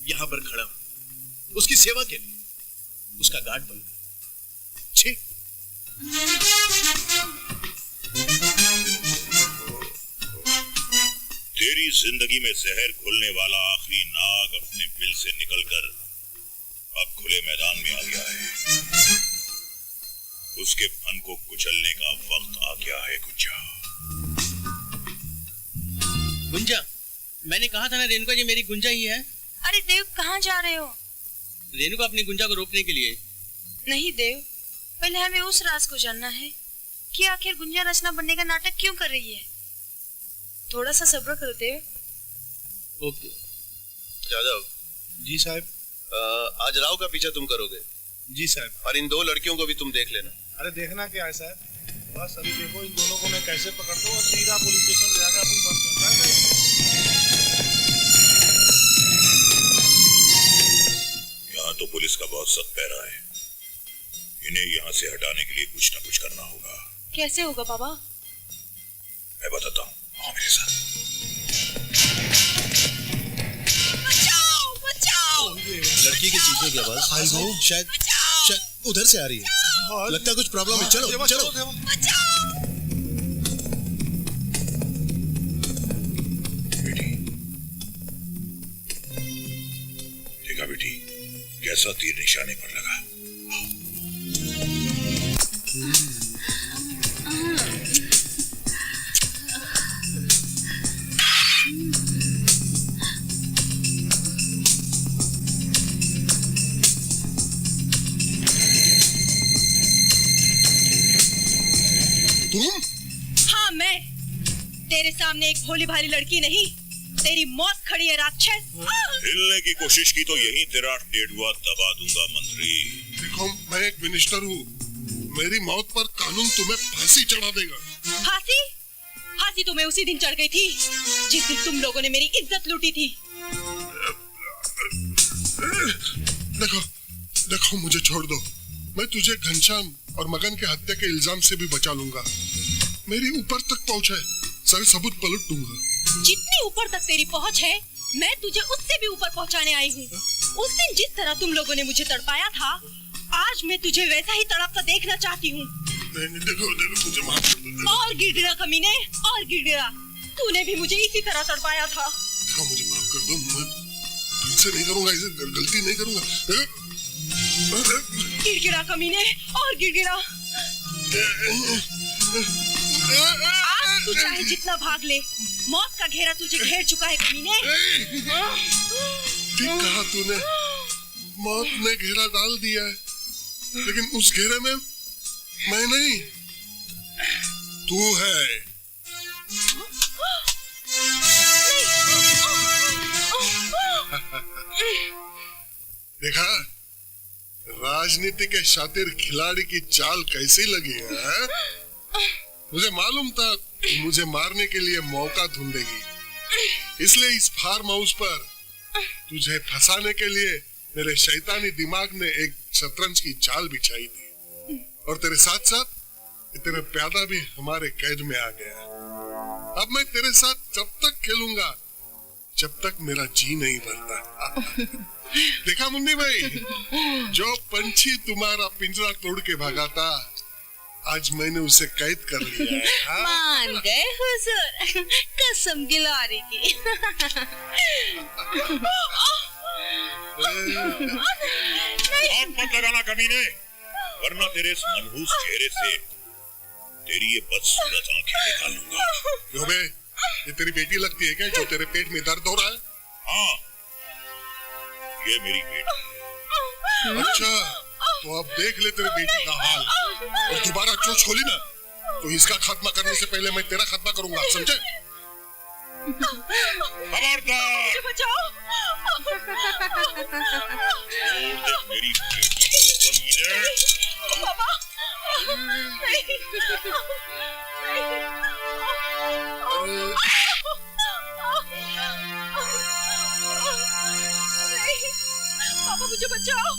यहां पर खड़ा हूं, उसकी सेवा के लिए, उसका गार्ड बनकर। छी! तेरी जिंदगी में जहर घुलने वाला आखिरी नाग अपने बिल से निकलकर अब खुले मैदान में आ गया है। उसके फन को कुचलने का वक्त आ गया है गुंजा। गुंजा, मैंने कहा था ना रेणुका जी मेरी गुंजा ही है। अरे देव, कहाँ जा रहे हो? रेणुका अपनी गुंजा को रोकने के लिए। नहीं देव, पहले हमें उस राज को जानना है कि आखिर गुंजा रचना बनने का नाटक क्यों कर रही है। थोड़ा सा सब्र करो देव। ओके। यादव जी साहब। आज राव का पीछा तुम करोगे? जी साहब। और इन 2 लड़कियों को भी तुम देख लेना। अरे देखना क्या है साहब, बस अभी देखो इन दोनों को मैं कैसे पकड़ता हूँ और सीधा पुलिस स्टेशन ले जाकर अपन बंद करता है। यहाँ तो पुलिस का बहुत सख्त पहरा है, इन्हें यहाँ से हटाने के लिए कुछ न कुछ करना होगा। कैसे होगा बाबा? मैं बताता हूँ, आओ मेरे साथ। बचाओ, बचाओ! लड़की की चीखने की आवाज शायद उधर से आ रही है। लगता है कुछ प्रॉब्लम है। चलो चलो। देखा बेटी, कैसा तीर निशाने पर लगा। तुम? हाँ, मैं तेरे सामने एक भोली भाली लड़की नहीं, तेरी मौत खड़ी है राक्षस। हिलने की कोशिश की तो यही तेरा डेढ़ुआ दबा दूंगा मंत्री। देखो, मैं एक मिनिस्टर हूँ, मेरी मौत पर कानून तुम्हें फांसी चढ़ा देगा। फांसी? फांसी तो मैं उसी दिन चढ़ गई थी जिस दिन तुम लोगों ने मेरी इज्जत लूटी थी। देखो देखो, मुझे छोड़ दो, मैं तुझे घनश्याम और मगन के हत्या के इल्जाम से भी बचा लूंगा। मेरी ऊपर तक पहुंच है, सारे सबूत पलट दूंगा। जितनी ऊपर तक तेरी पहुंच है, मैं तुझे उससे भी ऊपर पहुंचाने आई हूँ। उस दिन जिस तरह तुम लोगों ने मुझे तड़पाया था, आज मैं तुझे वैसा ही तड़पता देखना चाहती हूँ। देखो देखो, मुझे माफ कर दो। और गिड़गिड़ा कमीने, और गिड़गिड़ा, तूने भी मुझे इसी तरह तड़पाया था। देखो, मुझे माफ कर दो, मैं फिर से नहीं करूंगा, ऐसे गलती नहीं करूंगा। गिड़गिड़ा कमीने, और गिड़गिड़ा। आज तू चाहे जितना भाग ले, मौत का घेरा तुझे घेर चुका है कमीने। ठीक कहा तूने, मौत ने घेरा डाल दिया है, लेकिन उस घेरे में मैं नहीं, तू है। देखा, राजनीति के शातिर खिलाड़ी की चाल कैसी लगी है? मुझे मालूम था कि मुझे मारने के लिए मौका ढूंढेगी, इसलिए इस फार्म हाउस पर तुझे फंसाने के लिए मेरे शैतानी दिमाग ने एक शतरंज की चाल बिछाई थी। और तेरे साथ साथ तेरे प्यादा भी हमारे कैद में आ गया। अब मैं तेरे साथ जब तक खेलूंगा जब तक मेरा जी नहीं भरता। देखा मुन्नी भाई, जो पंछी तुम्हारा पिंजरा तोड़ के भागा था, आज मैंने उसे कैद कर लिया है। मान गए हुजूर, कसम गिलारी की। आग मत लगाना कमीने, वरना तेरे इस मनहूस चेहरे से तेरी ये बदसूरत आंखें निकाल लूंगा। क्यों बे, ये तेरी बेटी लगती है क्या जो तेरे पेट में दर्द हो रहा है? हाँ, ये मेरी बेटी है। अच्छा, तो अब देख ले तेरे बेटी का हाल, और दोबारा चोट खोली ना तो इसका खात्मा करने से पहले मैं तेरा खात्मा करूंगा, समझे? खबरदार! बचाओ! मेरी बेटी को कमीने! बाबा! पापा मुझे बचाओ।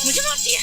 मुझे मारती है।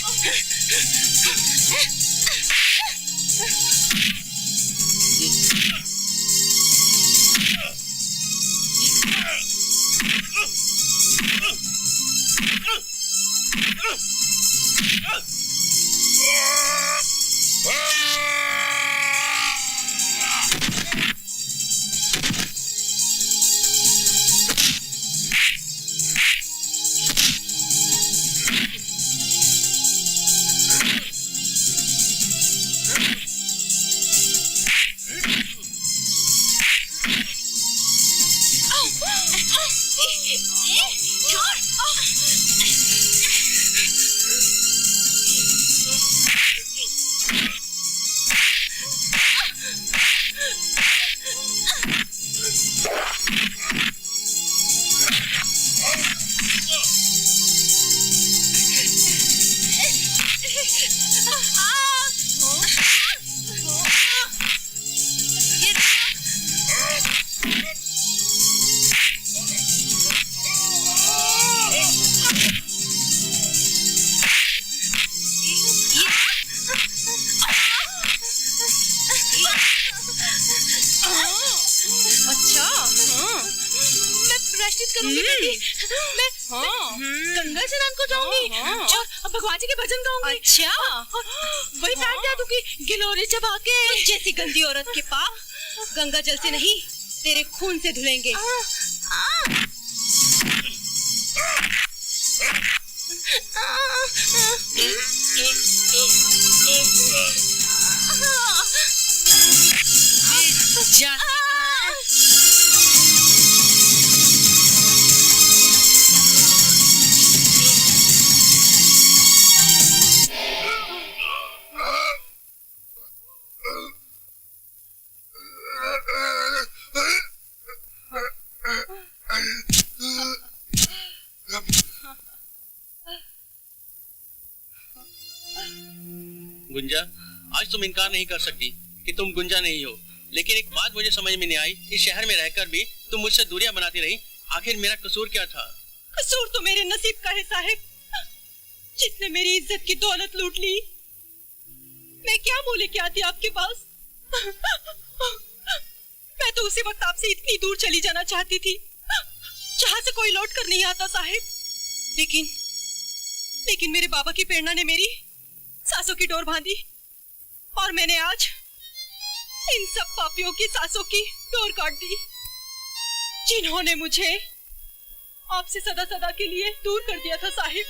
गंगा स्नान को जाऊंगी और भगवान जी के भजन गाऊंगी। अच्छा, वही बैठ जा दूंगी गिलोरे चबा के। जैसी गंदी औरत के पाप गंगा जल से नहीं तेरे खून से धुलेंगे। गुंजा, आज तुम इनकार नहीं कर सकती कि तुम गुंजा नहीं हो, लेकिन एक बात मुझे समझ में नहीं आई, इस शहर में रहकर भी तुम मुझसे दूरियां बनाती रही। आखिर मेरा कसूर क्या था? कसूर तो मेरे नसीब का है साहिब, जिसने मेरी इज्जत की दौलत लूट ली। मैं क्या मुंह लेके आती आपके पास? मैं तो उसी वक्त आपसे इतनी दूर चली जाना चाहती थी जहां से कोई लौट कर नहीं आता साहिब, लेकिन मेरे बाबा की प्रेरणा ने मेरी सांसों की डोर बांधी और मैंने आज इन सब पापियों की सांसों की डोर काट दी, जिन्होंने मुझे आपसे सदा सदा के लिए दूर कर दिया था साहिब।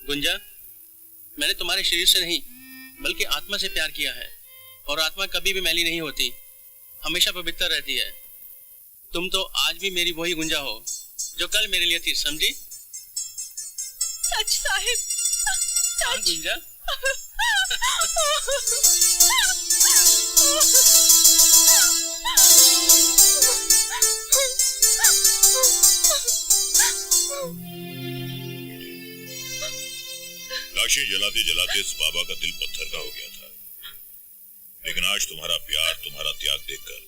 गुंजा, मैंने तुम्हारे शरीर से नहीं बल्कि आत्मा से प्यार किया है, और आत्मा कभी भी मैली नहीं होती, हमेशा पवित्र रहती है। तुम तो आज भी मेरी वही गुंजा हो जो कल मेरे लिए थी, समझी? सच साहिब, सच। गुंजा। लाशें जलाते जलाते इस बाबा का दिल पत्थर का हो गया था, लेकिन आज तुम्हारा प्यार, तुम्हारा त्याग देखकर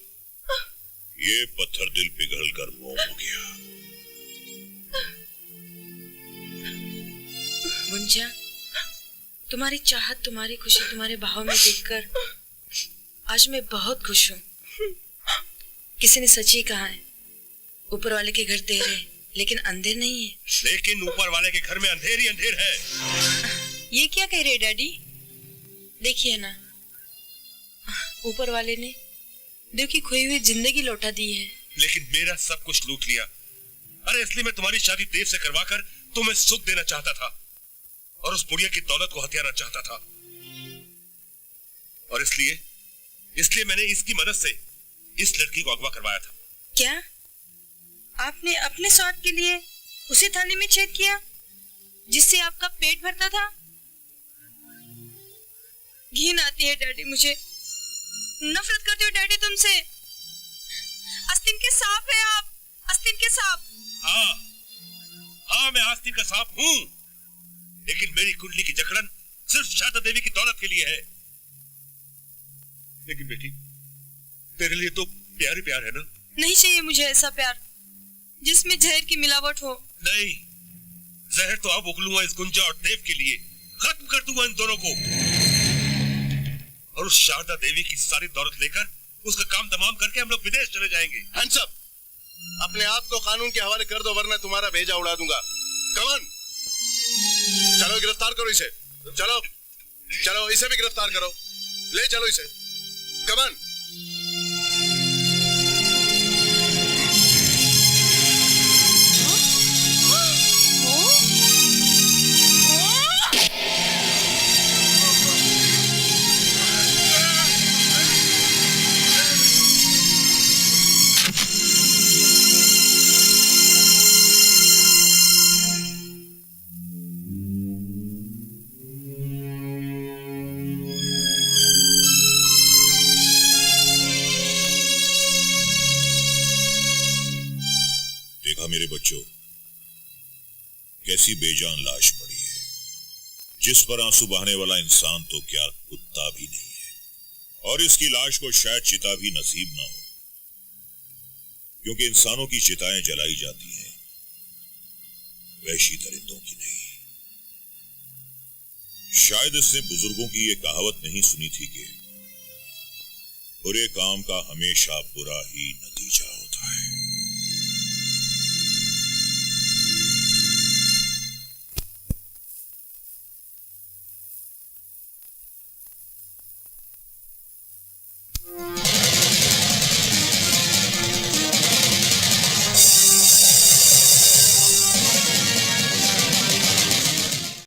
ये पत्थर दिल पिघल कर मोम हो गया। गुंजा, तुम्हारी चाहत, तुम्हारी खुशी तुम्हारे बहाव में देखकर आज मैं बहुत खुश हूँ। किसी ने सच ही कहा है, ऊपर वाले के घर देर है लेकिन अंधेर नहीं है। लेकिन ऊपर वाले के घर में अंधेर ही अंधेर है। ये क्या कह रहे डैडी? देखिए ना, ऊपर वाले ने देव की खोई हुई जिंदगी लौटा दी है। लेकिन मेरा सब कुछ लूट लिया। अरे इसलिए मैं तुम्हारी शादी देव से करवाकर तुम्हें सुख देना चाहता था, और उस बुढ़िया की दौलत को हथियाना चाहता था। और इसलिए मैंने इसकी मदद से इस लड़की को अगवा करवाया था। क्या आपने अपने स्वार्थ के लिए उसे थाने में छेद किया जिससे आपका पेट भरता था? घिन आती है डैडी, मुझे नफरत करते हो डैडी तुमसे। आस्तीन के सांप है आप, आस्तीन के सांप। हाँ मैं आस्तीन का सांप हूँ, लेकिन मेरी कुंडली की जकड़न सिर्फ शारदा देवी की दौलत के लिए है। लेकिन बेटी, तेरे लिए तो प्यार ही प्यार है ना? नहीं चाहिए मुझे ऐसा प्यार जिसमें जहर की मिलावट हो। नहीं, जहर तो अब उगलूंगा इस गुंजा और देव के लिए, खत्म कर दूंगा इन दोनों को। और उस शारदा देवी की सारी दौलत लेकर उसका काम तमाम करके हम लोग विदेश चले जाएंगे। हंस अप, अपने आप को कानून के हवाले कर दो वरना तुम्हारा भेजा उड़ा दूंगा। कमन, चलो गिरफ्तार करो इसे। चलो चलो इसे भी गिरफ्तार करो, ले चलो इसे। कमन। मेरे बच्चों, कैसी बेजान लाश पड़ी है, जिस पर आंसू बहाने वाला इंसान तो क्या कुत्ता भी नहीं है। और इसकी लाश को शायद चिता भी नसीब ना हो, क्योंकि इंसानों की चिताएं जलाई जाती हैं, वहशी दरिंदों की नहीं। शायद इसने बुजुर्गों की ये कहावत नहीं सुनी थी कि बुरे काम का हमेशा बुरा ही नतीजा